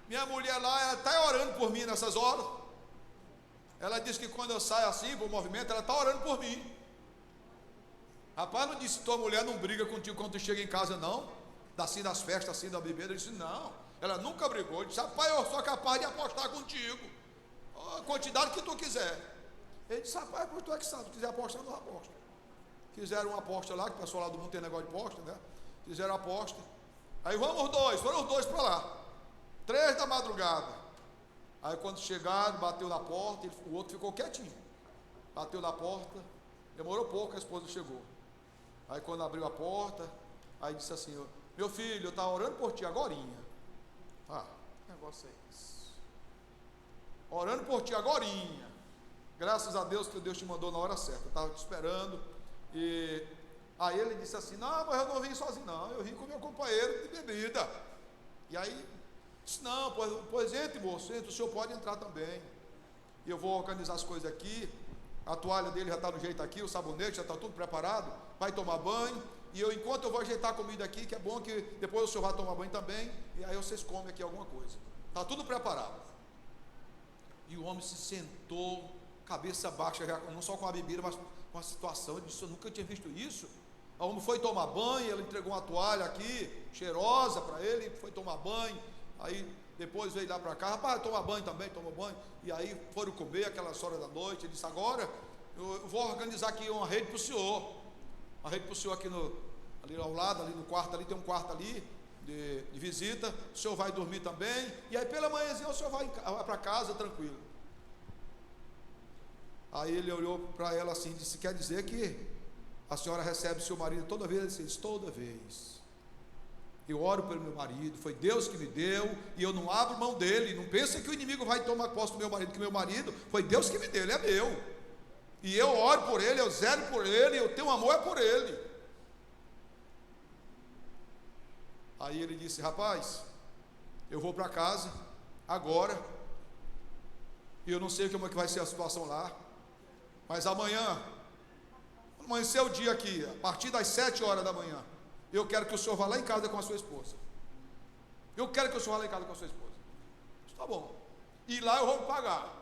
Speaker 1: Minha mulher lá, ela está orando por mim nessas horas. Ela diz que quando eu saio assim para o movimento, ela está orando por mim. Rapaz, não disse: tua mulher não briga contigo quando tu chega em casa, não? Assim das festas, assim da bebida. Ele disse: não, ela nunca brigou. Ele disse: rapaz, eu sou capaz de apostar contigo. Oh, quantidade que tu quiser. Ele disse: rapaz, pois tu é que sabe, se quiser apostar, nós aposta. Fizeram uma aposta lá, que o pessoal lá do mundo tem negócio de aposta, né? Fizeram a aposta. Aí foram os dois para lá. 3 da madrugada. Aí quando chegaram, bateu na porta, o outro ficou quietinho. Bateu na porta, demorou pouco, a esposa chegou. Aí quando abriu a porta, aí disse assim: meu filho, eu estava orando por ti agorinha. Que negócio é esse? Orando por ti agorinha. Graças a Deus que Deus te mandou na hora certa. Eu estava te esperando. E aí ele disse assim: não, mas eu não vim sozinho não, eu vim com meu companheiro de bebida. E aí disse: não, pois entre, moço, entre, o senhor pode entrar também. E eu vou organizar as coisas aqui. A toalha dele já está no jeito aqui, o sabonete já está tudo preparado. Vai tomar banho. E enquanto eu vou ajeitar a comida aqui, que é bom que depois o senhor vai tomar banho também. E aí vocês comem aqui alguma coisa. Está tudo preparado. E o homem se sentou, cabeça baixa, já, não só com a bebida, mas com a situação. Ele disse: eu nunca tinha visto isso. O homem foi tomar banho, ele entregou uma toalha aqui, cheirosa para ele, foi tomar banho. Aí depois veio lá para cá: rapaz, toma banho também, tomou banho. E aí foram comer aquelas horas da noite. Ele disse: agora eu vou organizar aqui uma rede para o senhor. Uma rede para o senhor aqui ali ao lado, ali no quarto, ali tem um quarto ali de visita. O senhor vai dormir também. E aí pela manhãzinha o senhor vai para casa tranquilo. Aí ele olhou para ela assim e disse: quer dizer que a senhora recebe seu marido toda vez? Ele disse: toda vez. Eu oro pelo meu marido, foi Deus que me deu, e eu não abro mão dele. Não pensem que o inimigo vai tomar posse do meu marido, que meu marido foi Deus que me deu, ele é meu. E eu oro por ele, eu zelo por ele, eu tenho amor por ele. Aí ele disse: rapaz, eu vou para casa agora, e eu não sei como é que vai ser a situação lá, mas amanhã, quando amanhecer o dia aqui, a partir das 7 horas da manhã, eu quero que o senhor vá lá em casa com a sua esposa. Eu quero que o senhor vá lá em casa com a sua esposa. Está bom. E lá eu vou pagar.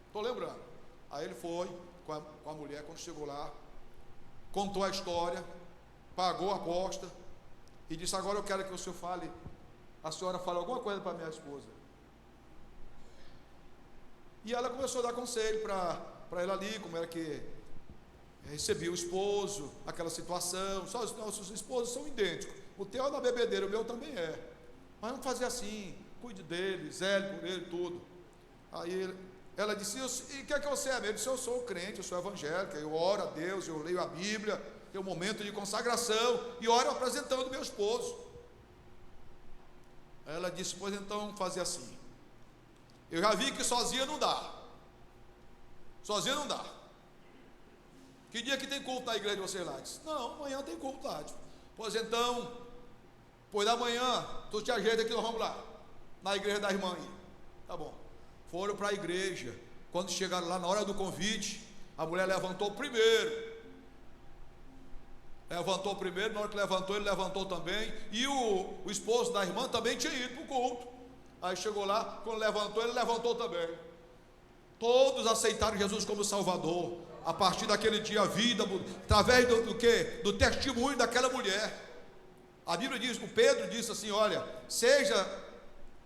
Speaker 1: Estou lembrando. Aí ele foi com a mulher. Quando chegou lá, contou a história, pagou a aposta e disse: agora eu quero que o senhor fale, a senhora fale alguma coisa para minha esposa. E ela começou a dar conselho para ela ali, como era que recebia o esposo, aquela situação. Só os nossos esposos são idênticos. O teu é na bebedeira, o meu também é. Mas vamos fazer assim: cuide dele, zele por ele, tudo. Aí ela disse: e o que é que você é? Ele disse: eu sou crente, eu sou evangélica, eu oro a Deus, eu leio a Bíblia, tenho um momento de consagração e oro apresentando meu esposo. Ela disse: pois então vamos fazer assim. Eu já vi que sozinha não dá. Sozinha não dá. Que dia que tem culto na igreja de vocês lá? Disse: não, amanhã tem culto lá. Disse: pois então, pois da manhã, tu te ajeita que nós vamos lá, na igreja da irmã aí. Tá bom. Foram para a igreja. Quando chegaram lá na hora do convite, a mulher levantou primeiro. Na hora que levantou, ele levantou também. E o esposo da irmã também tinha ido para o culto. Aí chegou lá, quando levantou, ele levantou também. Todos aceitaram Jesus como Salvador. A partir daquele dia, a vida, através do quê? Do testemunho daquela mulher. A Bíblia diz, o Pedro disse assim: olha,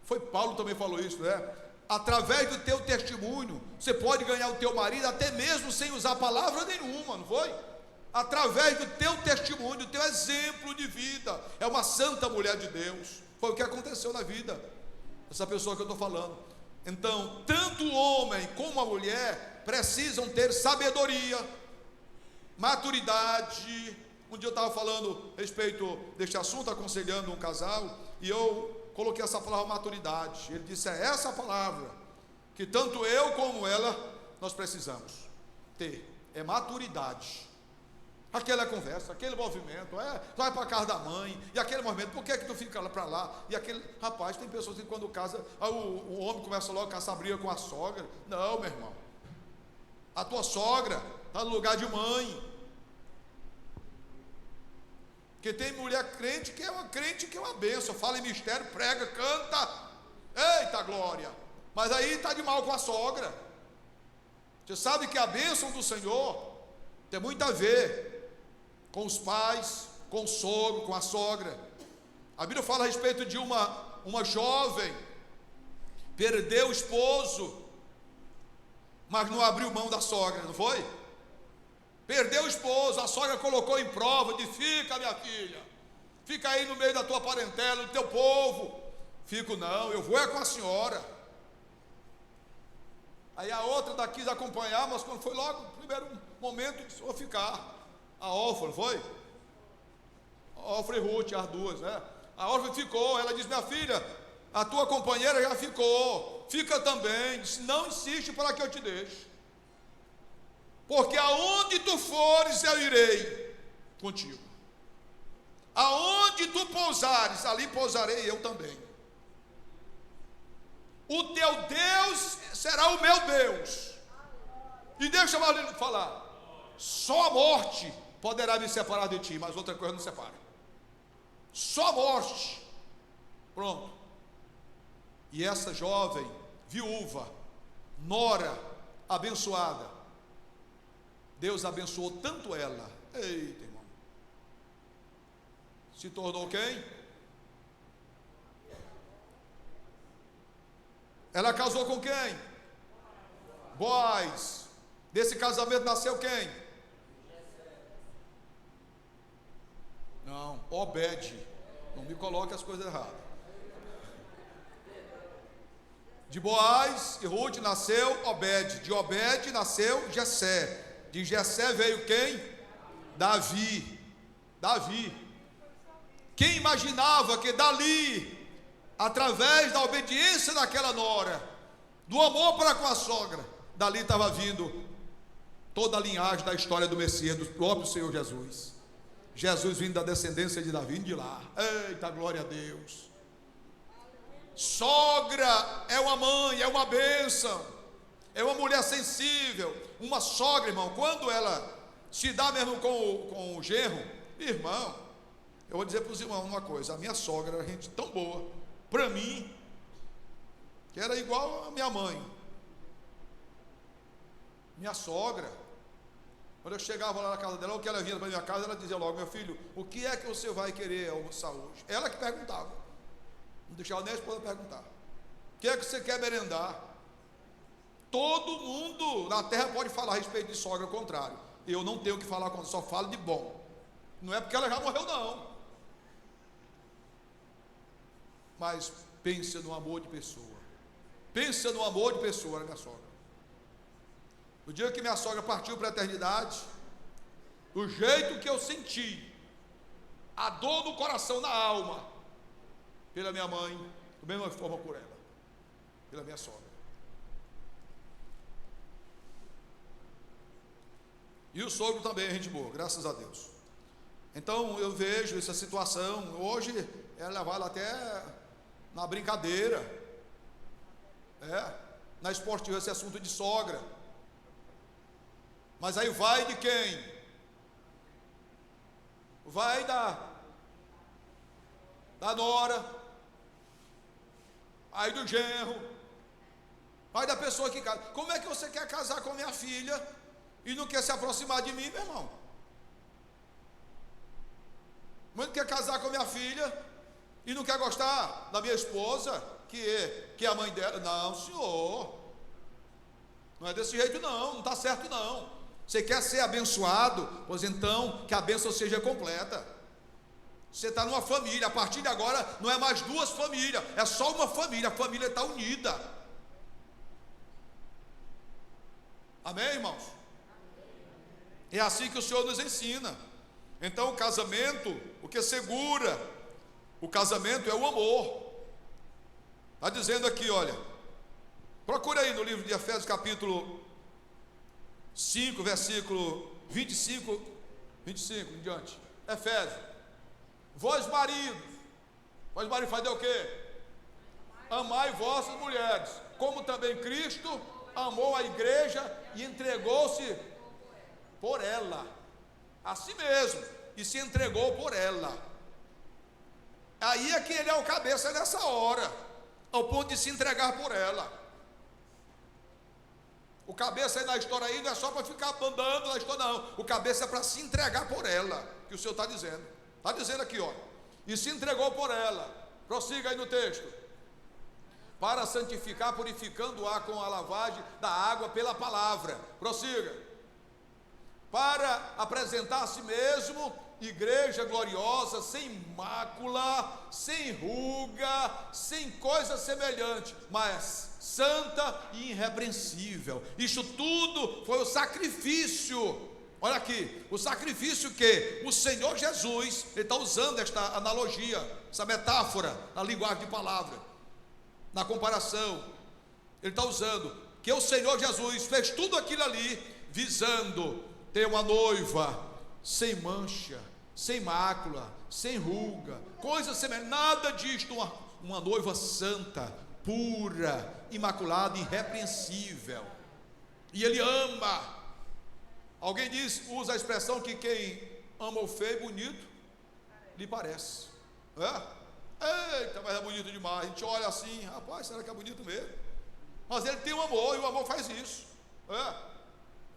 Speaker 1: foi Paulo também falou isso, né? Através do teu testemunho, você pode ganhar o teu marido, até mesmo sem usar palavra nenhuma, não foi? Através do teu testemunho, do teu exemplo de vida. É uma santa mulher de Deus. Foi o que aconteceu na vida dessa pessoa que eu estou falando. Então, tanto o homem como a mulher precisam ter sabedoria, maturidade. Um dia eu estava falando a respeito deste assunto, aconselhando um casal, e eu coloquei essa palavra maturidade. Ele disse: é essa palavra que tanto eu como ela nós precisamos ter, é maturidade. Aquela conversa, aquele movimento, vai para a casa da mãe, e aquele movimento, por que é que tu fica lá para lá? E aquele, rapaz, tem pessoas que quando casa, o homem começa logo a caçar briga com a sogra. Não, meu irmão, a tua sogra está no lugar de mãe. Porque tem mulher crente que é uma bênção, fala em mistério, prega, canta, eita glória, mas aí está de mal com a sogra. Você sabe que a bênção do Senhor tem muito a ver com os pais, com o sogro, com a sogra. A Bíblia fala a respeito de uma jovem, perdeu o esposo, mas não abriu mão da sogra, não foi? Perdeu o esposo, a sogra colocou em prova, disse: fica, minha filha, fica aí no meio da tua parentela, do teu povo. Fico não, eu vou é com a senhora. Aí a outra daqui quis acompanhar, mas quando foi logo, no primeiro momento, disse: vou ficar. A Orfa, não foi? A Orfa e Ruth, as duas, né? A Orfa ficou, ela disse: minha filha, a tua companheira já ficou, fica também. Disse: não insiste para que eu te deixe, porque aonde tu fores eu irei contigo, aonde tu pousares, ali pousarei eu também. O teu Deus será o meu Deus. E deixa eu falar: só a morte poderá me separar de ti, mas outra coisa não separa. Só a morte. Pronto. E essa jovem viúva, nora abençoada, Deus abençoou tanto ela. Eita, irmão. Se tornou quem? Ela casou com quem? Boaz. Desse casamento nasceu quem? Não, Obed. Não me coloque as coisas erradas. De Boaz e Ruth nasceu Obed. De Obed nasceu Jessé. De Jessé veio quem? Davi. Davi. Quem imaginava que dali, através da obediência daquela nora, do amor para com a sogra, dali estava vindo toda a linhagem da história do Messias, do próprio Senhor Jesus. Jesus vindo da descendência de Davi, de lá. Eita, glória a Deus. Sogra é uma mãe, é uma bênção, é uma mulher sensível. Uma sogra, irmão, quando ela se dá mesmo com o genro, irmão, eu vou dizer para os irmãos uma coisa: a minha sogra era gente tão boa para mim, que era igual a minha mãe. Minha sogra, quando eu chegava lá na casa dela, ou que ela vinha para minha casa, ela dizia logo: meu filho, o que é que você vai querer almoçar hoje? Ela que perguntava, não deixava nem a esposa perguntar: o que é que você quer merendar? Todo mundo na terra pode falar a respeito de sogra, ao contrário, eu não tenho o que falar quando só falo de bom. Não é porque ela já morreu, não, mas pensa no amor de pessoa. Pensa no amor de pessoa, minha sogra. No dia que minha sogra partiu para a eternidade, o jeito que eu senti, a dor no coração, na alma, pela minha mãe, da mesma forma por ela, pela minha sogra. E o sogro também é gente boa, graças a Deus. Então eu vejo essa situação, hoje é levado até na brincadeira, na esportiva, esse assunto de sogra. Mas aí vai de quem? Vai da nora, aí do genro, vai da pessoa que casa. Como é que você quer casar com minha filha e não quer se aproximar de mim, meu irmão? Como é que quer casar com minha filha e não quer gostar da minha esposa, que é a mãe dela? Não, senhor, não é desse jeito não, não está certo não. Você quer ser abençoado? Pois então que a bênção seja completa. Você está numa família, a partir de agora não é mais duas famílias, é só uma família, a família está unida. Amém, irmãos? É assim que o Senhor nos ensina. Então o casamento, o que segura o casamento é o amor. Está dizendo aqui, olha, procura aí no livro de Efésios capítulo 5, versículo 25 em diante. Efésios: vós maridos fazem o quê? Amai vossas mulheres, como também Cristo amou a igreja e entregou-se por ela, assim mesmo, e se entregou por ela. Aí é que ele é o cabeça nessa hora, ao ponto de se entregar por ela. O cabeça aí na história aí não é só para ficar andando na história, não. O cabeça é para se entregar por ela, que o Senhor está dizendo. Está dizendo aqui, ó, e se entregou por ela. Prossiga aí no texto. para santificar, purificando-a com a lavagem da água pela palavra. Prossiga. Para apresentar a si mesmo igreja gloriosa, sem mácula, sem ruga, sem coisa semelhante, mas santa e irrepreensível. Isso tudo foi o sacrifício. Olha aqui, o sacrifício que o Senhor Jesus, ele está usando esta analogia, essa metáfora, na linguagem de palavra, na comparação, ele está usando, que o Senhor Jesus fez tudo aquilo ali, visando ter uma noiva sem mancha, sem mácula, sem ruga, coisa semelhante, nada disto, uma noiva santa, pura, imaculada, irrepreensível. E ele ama. Alguém usa a expressão que quem ama o feio bonito lhe parece. Eita, mas é bonito demais. A gente olha assim, rapaz, será que é bonito mesmo? Mas ele tem um amor, e o amor faz isso.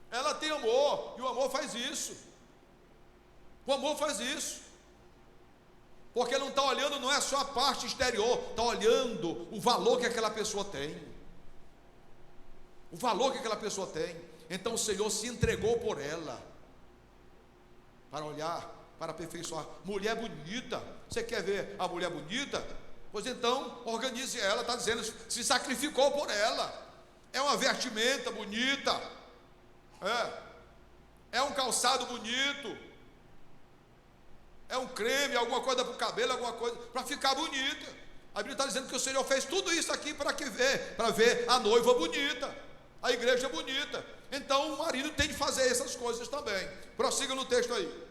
Speaker 1: Ela tem amor, e o amor faz isso. O amor faz isso. Porque não está olhando, não é só a parte exterior, está olhando o valor que aquela pessoa tem. O valor que aquela pessoa tem. Então o Senhor se entregou por ela, para olhar, para aperfeiçoar. Mulher bonita, você quer ver a mulher bonita? Pois então, organize ela, está dizendo, se sacrificou por ela. É uma vestimenta bonita, é um calçado bonito, é um creme, alguma coisa para o cabelo, alguma coisa, para ficar bonita. A Bíblia está dizendo que o Senhor fez tudo isso aqui para ver a noiva bonita, a igreja bonita. Então o marido tem de fazer essas coisas também. Prossiga no texto aí.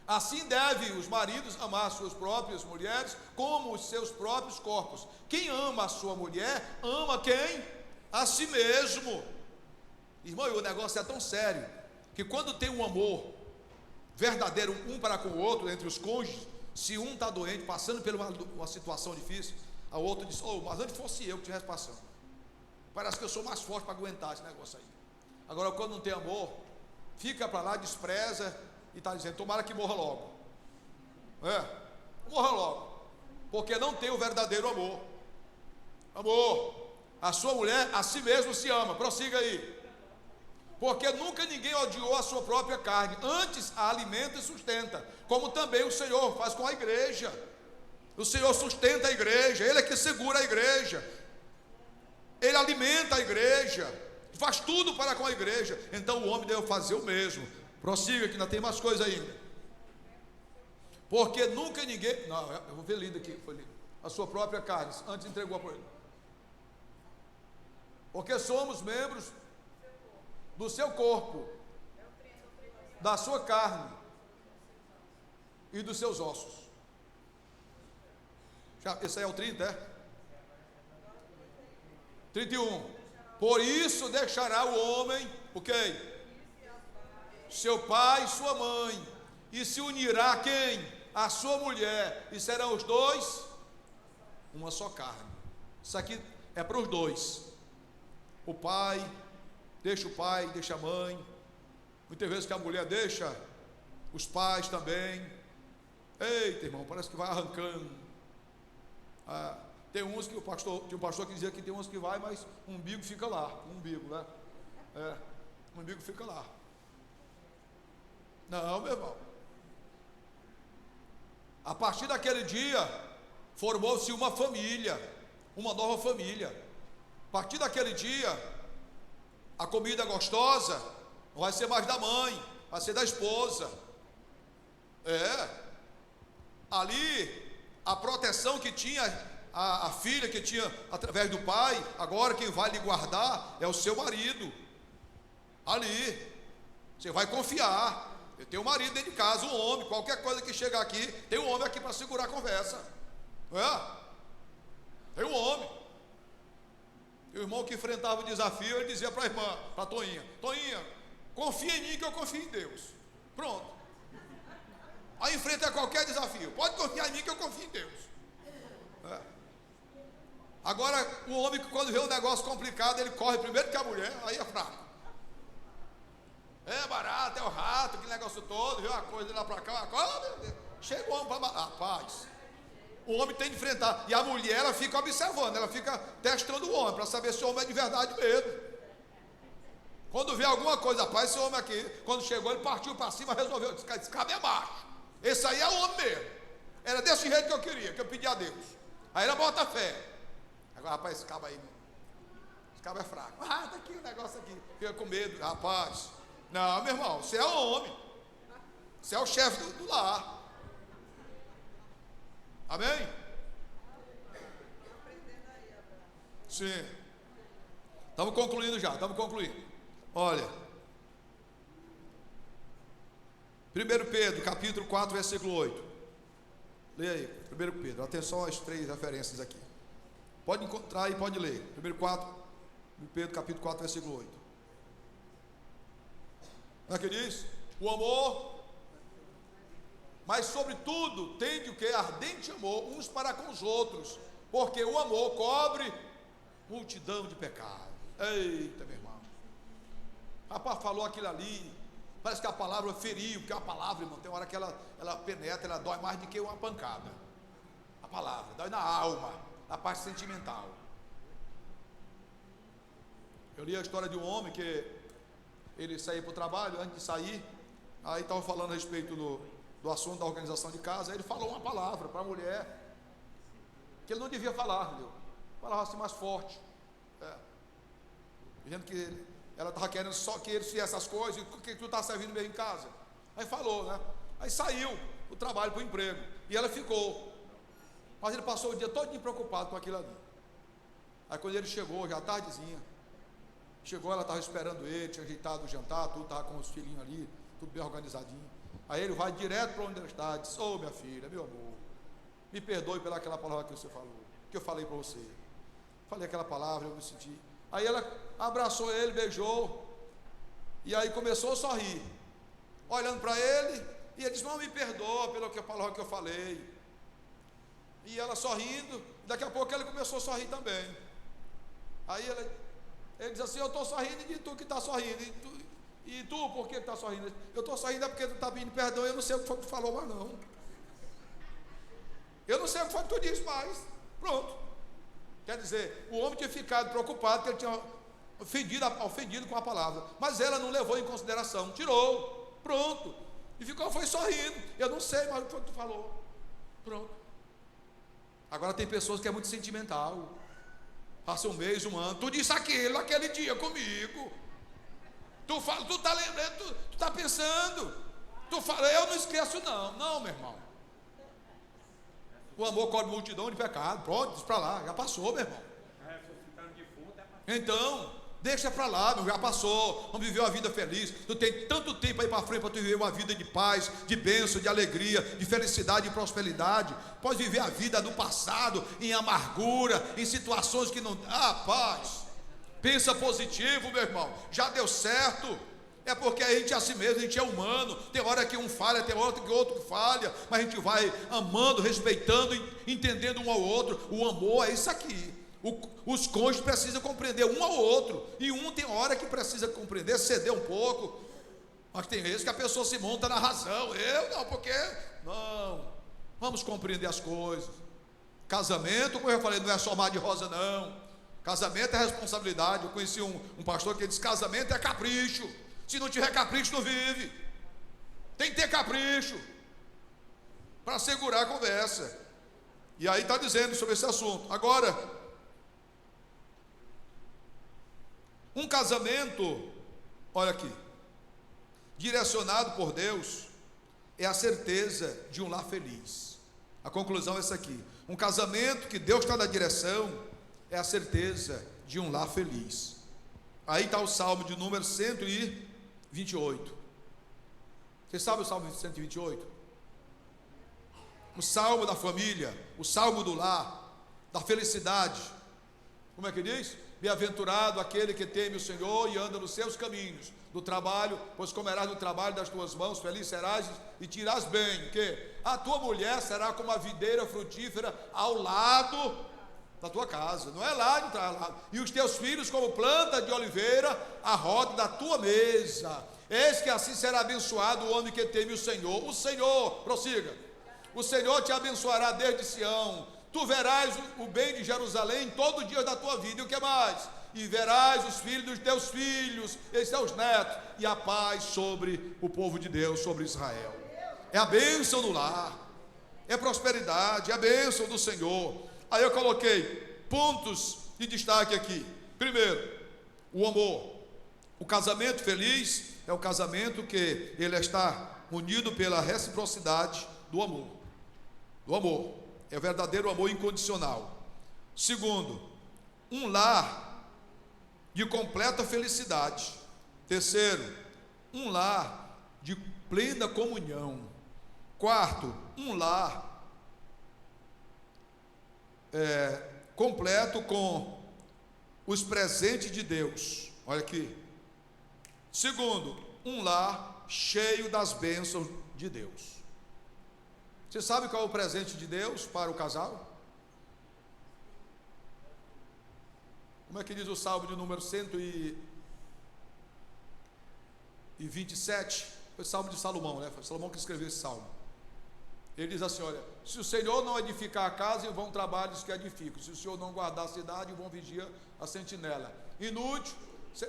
Speaker 1: Assim devem os maridos amar suas próprias mulheres como os seus próprios corpos. Quem ama a sua mulher, ama quem? A si mesmo. Irmão, o negócio é tão sério, que quando tem um amor verdadeiro um para com o outro, entre os cônjuges, se um está doente, passando por uma situação difícil, a outra diz, mas antes fosse eu que estivesse passando. Parece que eu sou mais forte para aguentar esse negócio aí. Agora, quando não tem amor, fica para lá, despreza e está dizendo, tomara que morra logo. Morra logo. Porque não tem o verdadeiro amor. Amor. A sua mulher a si mesmo se ama. Prossiga aí. Porque nunca ninguém odiou a sua própria carne, antes a alimenta e sustenta, como também o Senhor faz com a igreja. O Senhor sustenta a igreja, Ele é que segura a igreja. Ele alimenta a igreja, faz tudo para com a igreja. Então o homem deve fazer o mesmo. Prossiga que ainda tem mais coisa ainda. Porque nunca ninguém, não, eu vou ver lido aqui, foi lido. A sua própria carne, antes entregou para ele. Porque somos membros do seu corpo, da sua carne e dos seus ossos. Esse aí é o 30, é? 31. Por isso deixará o homem, o quê? Seu pai e sua mãe, e se unirá a quem? A sua mulher, e serão os dois uma só carne. Isso aqui é para os dois. O pai deixa a mãe. Muitas vezes que a mulher deixa os pais também. Eita, irmão, parece que vai arrancando. Tem uns que tinha um pastor que dizia que tem uns que vai, mas o umbigo fica lá, o umbigo, né? O umbigo fica lá. Não, meu irmão. A partir daquele dia, formou-se uma família, uma nova família. A partir daquele dia, a comida gostosa não vai ser mais da mãe, vai ser da esposa. Ali, a proteção que tinha a filha, que tinha através do pai, agora quem vai lhe guardar é o seu marido. Ali, você vai confiar. Eu tenho um marido dentro de casa, um homem, qualquer coisa que chegar aqui, tem um homem aqui para segurar a conversa. Tem um homem. O irmão que enfrentava o desafio, ele dizia para a irmã, para a Toinha, confia em mim que eu confio em Deus. Pronto. Aí enfrenta qualquer desafio, pode confiar em mim que eu confio em Deus. Agora, o homem que quando vê um negócio complicado, ele corre primeiro que a mulher, aí é fraco. É barato, é o rato, aquele negócio todo, viu a coisa lá para cá, meu Deus. Chega o homem para rapaz, O homem tem de enfrentar. E a mulher, ela fica observando, ela fica testando o homem, para saber se o homem é de verdade mesmo. Quando vê alguma coisa, rapaz, esse homem aqui, quando chegou, ele partiu para cima, resolveu, esse cabra é macho. Esse aí é o homem mesmo. Era desse jeito que eu queria, que eu pedi a Deus. Aí ela bota fé. Agora, rapaz, esse cabra aí, esse cabra é fraco. Ah, tá aqui o negócio aqui. Fica com medo, rapaz. Não, meu irmão, você é o homem. Você é o chefe do lar. Amém? Sim. Estamos concluindo já, estamos concluindo. Olha, 1 Pedro, capítulo 4, versículo 8. Leia aí, 1 Pedro, atenção às 3 referências aqui. Pode encontrar e pode ler. 1 Pedro, capítulo 4, versículo 8. Não é que diz? O amor, mas sobretudo tende o que? Ardente amor uns para com os outros, porque o amor cobre multidão de pecados. Eita, meu irmão. Rapaz, falou aquilo ali, parece que a palavra feriu, porque a palavra, irmão, tem hora que ela penetra, ela dói mais do que uma pancada. A palavra, dói na alma, na parte sentimental. Eu li a história de um homem que ele saía para o trabalho, antes de sair, aí estava falando a respeito do assunto da organização de casa, aí ele falou uma palavra para a mulher, que ele não devia falar, entendeu? Falava assim mais forte. Dizendo que ela estava querendo só que ele fizesse essas coisas, e o que tu está servindo mesmo em casa? Aí falou, né? Aí saiu do trabalho para o emprego, e ela ficou. Mas ele passou o dia todo preocupado com aquilo ali. Aí quando ele chegou, já tardezinha, chegou, ela estava esperando ele, tinha ajeitado o jantar, tudo, estava com os filhinhos ali, tudo bem organizadinho. Aí ele vai direto para onde ela está, e diz: ô minha filha, meu amor, me perdoe pelaquela palavra que você falou, que eu falei para você. Falei aquela palavra, eu me senti. Aí ela abraçou ele, beijou, e aí começou a sorrir, olhando para ele, e ele disse: não, me perdoa pela palavra que eu falei. E ela sorrindo, daqui a pouco ele começou a sorrir também. Aí ele diz assim: eu estou sorrindo, e tu que está sorrindo, e tu por que está sorrindo? Eu estou sorrindo é porque tu está pedindo perdão, eu não sei o que foi que tu falou mais não. Eu não sei o que foi que tu disse mais. Pronto. Quer dizer, o homem tinha ficado preocupado, que ele tinha ofendido com a palavra, mas ela não levou em consideração, tirou, pronto, e foi sorrindo. Eu não sei mais o que tu falou. Pronto. Agora tem pessoas que é muito sentimental, passa um mês, um ano, tu disse aquilo, aquele dia comigo, tu está lembrando, tu está pensando, tu fala, eu não esqueço não, meu irmão. O amor cobre multidão de pecado. Pronto, diz para lá, já passou, meu irmão. Então, deixa para lá, meu, já passou. Vamos viver uma vida feliz. Tu tem tanto tempo aí para frente para tu viver uma vida de paz, de bênção, de alegria, de felicidade e prosperidade. Pode viver a vida do passado em amargura, em situações que não. Paz. Pensa positivo, meu irmão. Já deu certo. É porque a gente é assim mesmo, a gente é humano. Tem hora que um falha, tem hora que outro falha, mas a gente vai amando, respeitando, entendendo um ao outro. O amor é isso aqui. Os cônjuges precisam compreender um ao outro, e um tem hora que precisa compreender, ceder um pouco. Mas tem vezes que a pessoa se monta na razão. Eu não, porque não. Vamos compreender as coisas. Casamento, como eu falei, não é só mar de rosa, não. Casamento é responsabilidade. Eu conheci um pastor que disse: casamento é capricho. Se não tiver capricho, não vive. Tem que ter capricho para segurar a conversa. E aí está dizendo sobre esse assunto. Agora, um casamento, olha aqui, direcionado por Deus, é a certeza de um lar feliz. A conclusão é essa aqui: um casamento que Deus está na direção é a certeza de um lar feliz. Aí está o Salmo de número 128. Você sabe o Salmo 128? O Salmo da família, o Salmo do lar, da felicidade. Como é que diz? Bem-aventurado aquele que teme o Senhor e anda nos seus caminhos. Do trabalho, pois comerás do trabalho das tuas mãos, feliz serás e te irás bem. Que a tua mulher será como a videira frutífera ao lado da tua casa, não é lá de trás, e os teus filhos como planta de oliveira à roda da tua mesa. Eis que assim será abençoado o homem que teme o Senhor. O Senhor, prossiga. O Senhor te abençoará desde Sião. Tu verás o bem de Jerusalém todo dia da tua vida. E o que mais? E verás os filhos dos teus filhos e seus netos, e a paz sobre o povo de Deus, sobre Israel. É a bênção do lar, é prosperidade, é a bênção do Senhor. Aí eu coloquei pontos de destaque aqui. Primeiro, o amor. O casamento feliz é o casamento que ele está unido pela reciprocidade do amor. Do amor. É o verdadeiro amor incondicional. Segundo, um lar de completa felicidade. Terceiro, um lar de plena comunhão. Quarto, um lar completo com os presentes de Deus. Olha aqui. Segundo, um lar cheio das bênçãos de Deus. Você sabe qual é o presente de Deus para o casal? Como é que diz o Salmo de número 127? Foi o Salmo de Salomão, né? Foi Salomão que escreveu esse Salmo. Ele diz assim, olha, se o Senhor não edificar a casa, em vão trabalhos que edificam. Se o Senhor não guardar a cidade, em vão vigia a sentinela. Inútil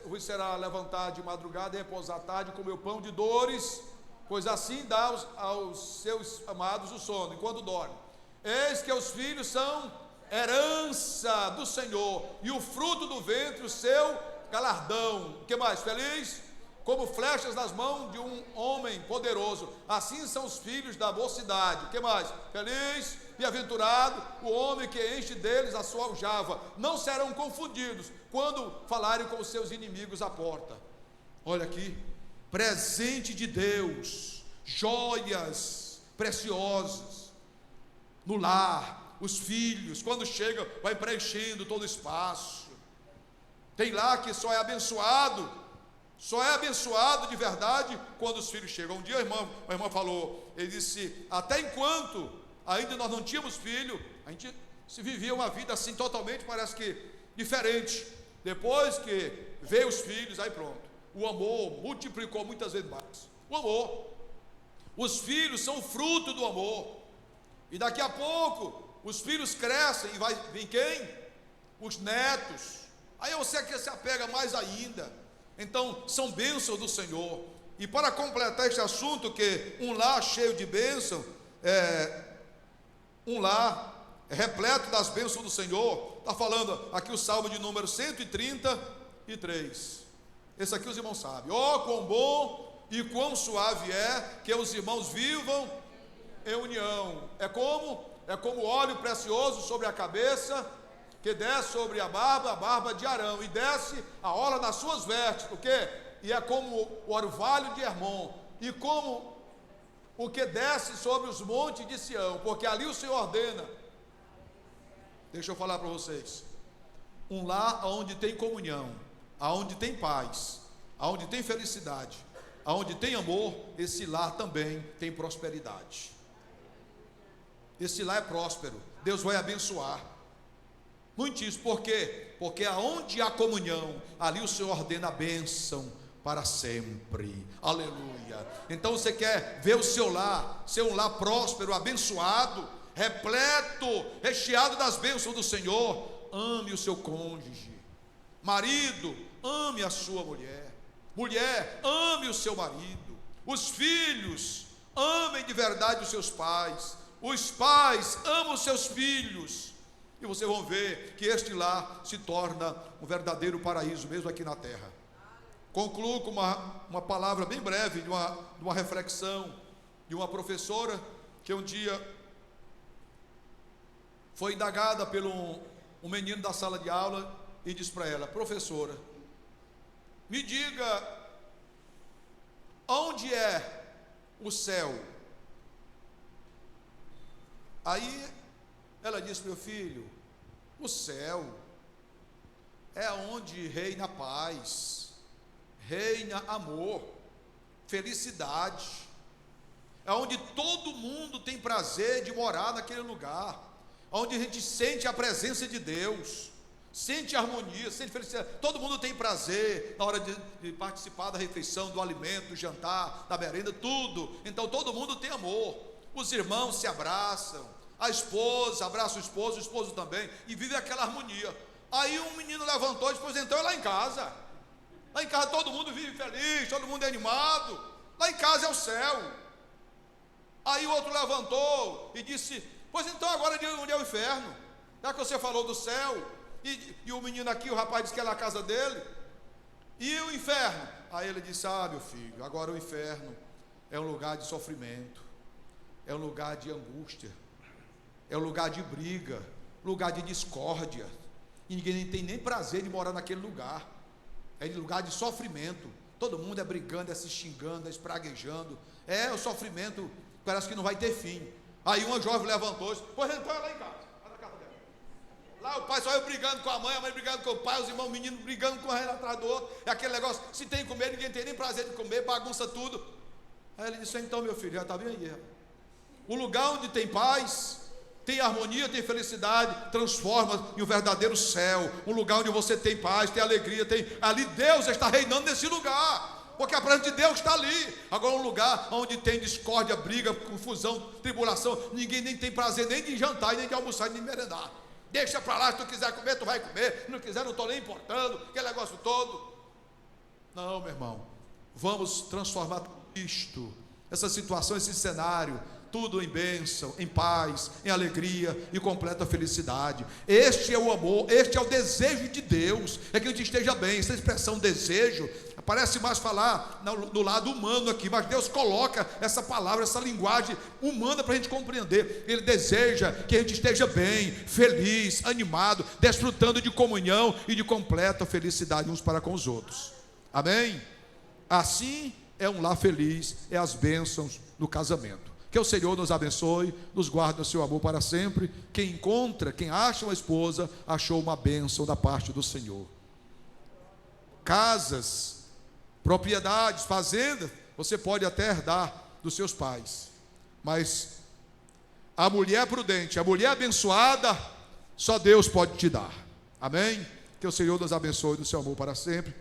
Speaker 1: vos será levantar de madrugada e repousar à tarde, comer o pão de dores, pois assim dá aos seus amados o sono, enquanto dorme. Eis que os filhos são herança do Senhor, e o fruto do ventre o seu galardão. O que mais? Feliz? Como flechas nas mãos de um homem poderoso, assim são os filhos da mocidade. O que mais? Feliz, bem-aventurado o homem que enche deles a sua aljava. Não serão confundidos quando falarem com os seus inimigos à porta. Olha aqui, presente de Deus, joias preciosas no lar. Os filhos, quando chegam, vai preenchendo todo o espaço. Tem lá que só é abençoado de verdade quando os filhos chegam. Um dia a irmã falou, ele disse, até enquanto ainda nós não tínhamos filho, a gente se vivia uma vida assim totalmente, parece que diferente. Depois que veio os filhos, aí pronto, o amor multiplicou muitas vezes mais. O amor, os filhos são fruto do amor, e daqui a pouco os filhos crescem e vai vir quem? Os netos. Aí você que se apega mais ainda. Então são bênçãos do Senhor. E para completar este assunto, que um lar cheio de bênção um lar repleto das bênçãos do Senhor. Está falando aqui o Salmo de número 133. Esse aqui os irmãos sabem. Ó, quão bom e quão suave é que os irmãos vivam em união. É como óleo precioso sobre a cabeça, que desce sobre a barba de Arão, e desce a orla nas suas vestes. O quê? E é como o orvalho de Hermon, e como o que desce sobre os montes de Sião, porque ali o Senhor ordena. Deixa eu falar para vocês. Um lar onde tem comunhão, aonde tem paz, aonde tem felicidade, aonde tem amor, esse lar também tem prosperidade. Esse lar é próspero, Deus vai abençoar. Muitíssimo, por quê? Porque aonde há comunhão, ali o Senhor ordena a bênção para sempre. Aleluia. Então você quer ver o seu lar ser um lar próspero, abençoado, repleto, recheado das bênçãos do Senhor? Ame o seu cônjuge. Marido, ame a sua mulher. Mulher, ame o seu marido. Os filhos, amem de verdade os seus pais. Os pais amam os seus filhos, e vocês vão ver que este lar se torna um verdadeiro paraíso, mesmo aqui na terra. Concluo com uma palavra bem breve, de uma reflexão de uma professora, que um dia foi indagada por um menino da sala de aula, e disse para ela: professora, me diga, onde é o céu? Aí ela disse: meu filho, o céu é onde reina paz, reina amor, felicidade, é onde todo mundo tem prazer de morar naquele lugar, onde a gente sente a presença de Deus, sente harmonia, sente felicidade. Todo mundo tem prazer na hora de participar da refeição, do alimento, do jantar, da merenda, tudo. Então todo mundo tem amor. os irmãos se abraçam, a esposa abraça o esposo também, e vive aquela harmonia. Aí um menino levantou e disse: pois então é lá em casa. Lá em casa todo mundo vive feliz, todo mundo é animado. Lá em casa é o céu. Aí o outro levantou e disse: pois então agora onde é o inferno? Já que você falou do céu, e o menino aqui, o rapaz disse que é na casa dele. E o inferno? Aí ele disse: ah, meu filho, agora o inferno é um lugar de sofrimento, é um lugar de angústia, é um lugar de briga, lugar de discórdia. E ninguém tem nem prazer de morar naquele lugar. É lugar de sofrimento. Todo mundo é brigando, é se xingando, é espraguejando. É o sofrimento, parece que não vai ter fim. Aí uma jovem levantou e disse: pois então é lá em casa, lá na casa dela. Lá o pai só eu brigando com a mãe brigando com o pai, os irmãos, o menino brigando com um atrás do outro. É aquele negócio, se tem que comer, ninguém tem nem prazer de comer, bagunça tudo. Aí ele disse: então, meu filho, já está bem aí. O lugar onde tem paz, tem harmonia, tem felicidade, transforma em um verdadeiro céu, um lugar onde você tem paz, tem alegria, ali Deus está reinando nesse lugar, porque a presença de Deus está ali. Agora um lugar onde tem discórdia, briga, confusão, tribulação, ninguém nem tem prazer nem de jantar, nem de almoçar, nem de merendar. Deixa para lá, se tu quiser comer, tu vai comer, se não quiser, não estou nem importando, aquele negócio todo. Não, meu irmão, vamos transformar isto, essa situação, esse cenário, tudo em bênção, em paz, em alegria e completa felicidade. Este é o amor, este é o desejo de Deus, é que a gente esteja bem. Essa expressão desejo parece mais falar no lado humano aqui, mas Deus coloca essa palavra, essa linguagem humana para a gente compreender. Ele deseja que a gente esteja bem, feliz, animado, desfrutando de comunhão e de completa felicidade uns para com os outros. Amém? Assim é um lar feliz, é as bênçãos no casamento. Que o Senhor nos abençoe, nos guarde no seu amor para sempre. Quem acha uma esposa, achou uma bênção da parte do Senhor. Casas, propriedades, fazendas, você pode até herdar dos seus pais, mas a mulher prudente, a mulher abençoada, só Deus pode te dar. Amém? Que o Senhor nos abençoe no seu amor para sempre.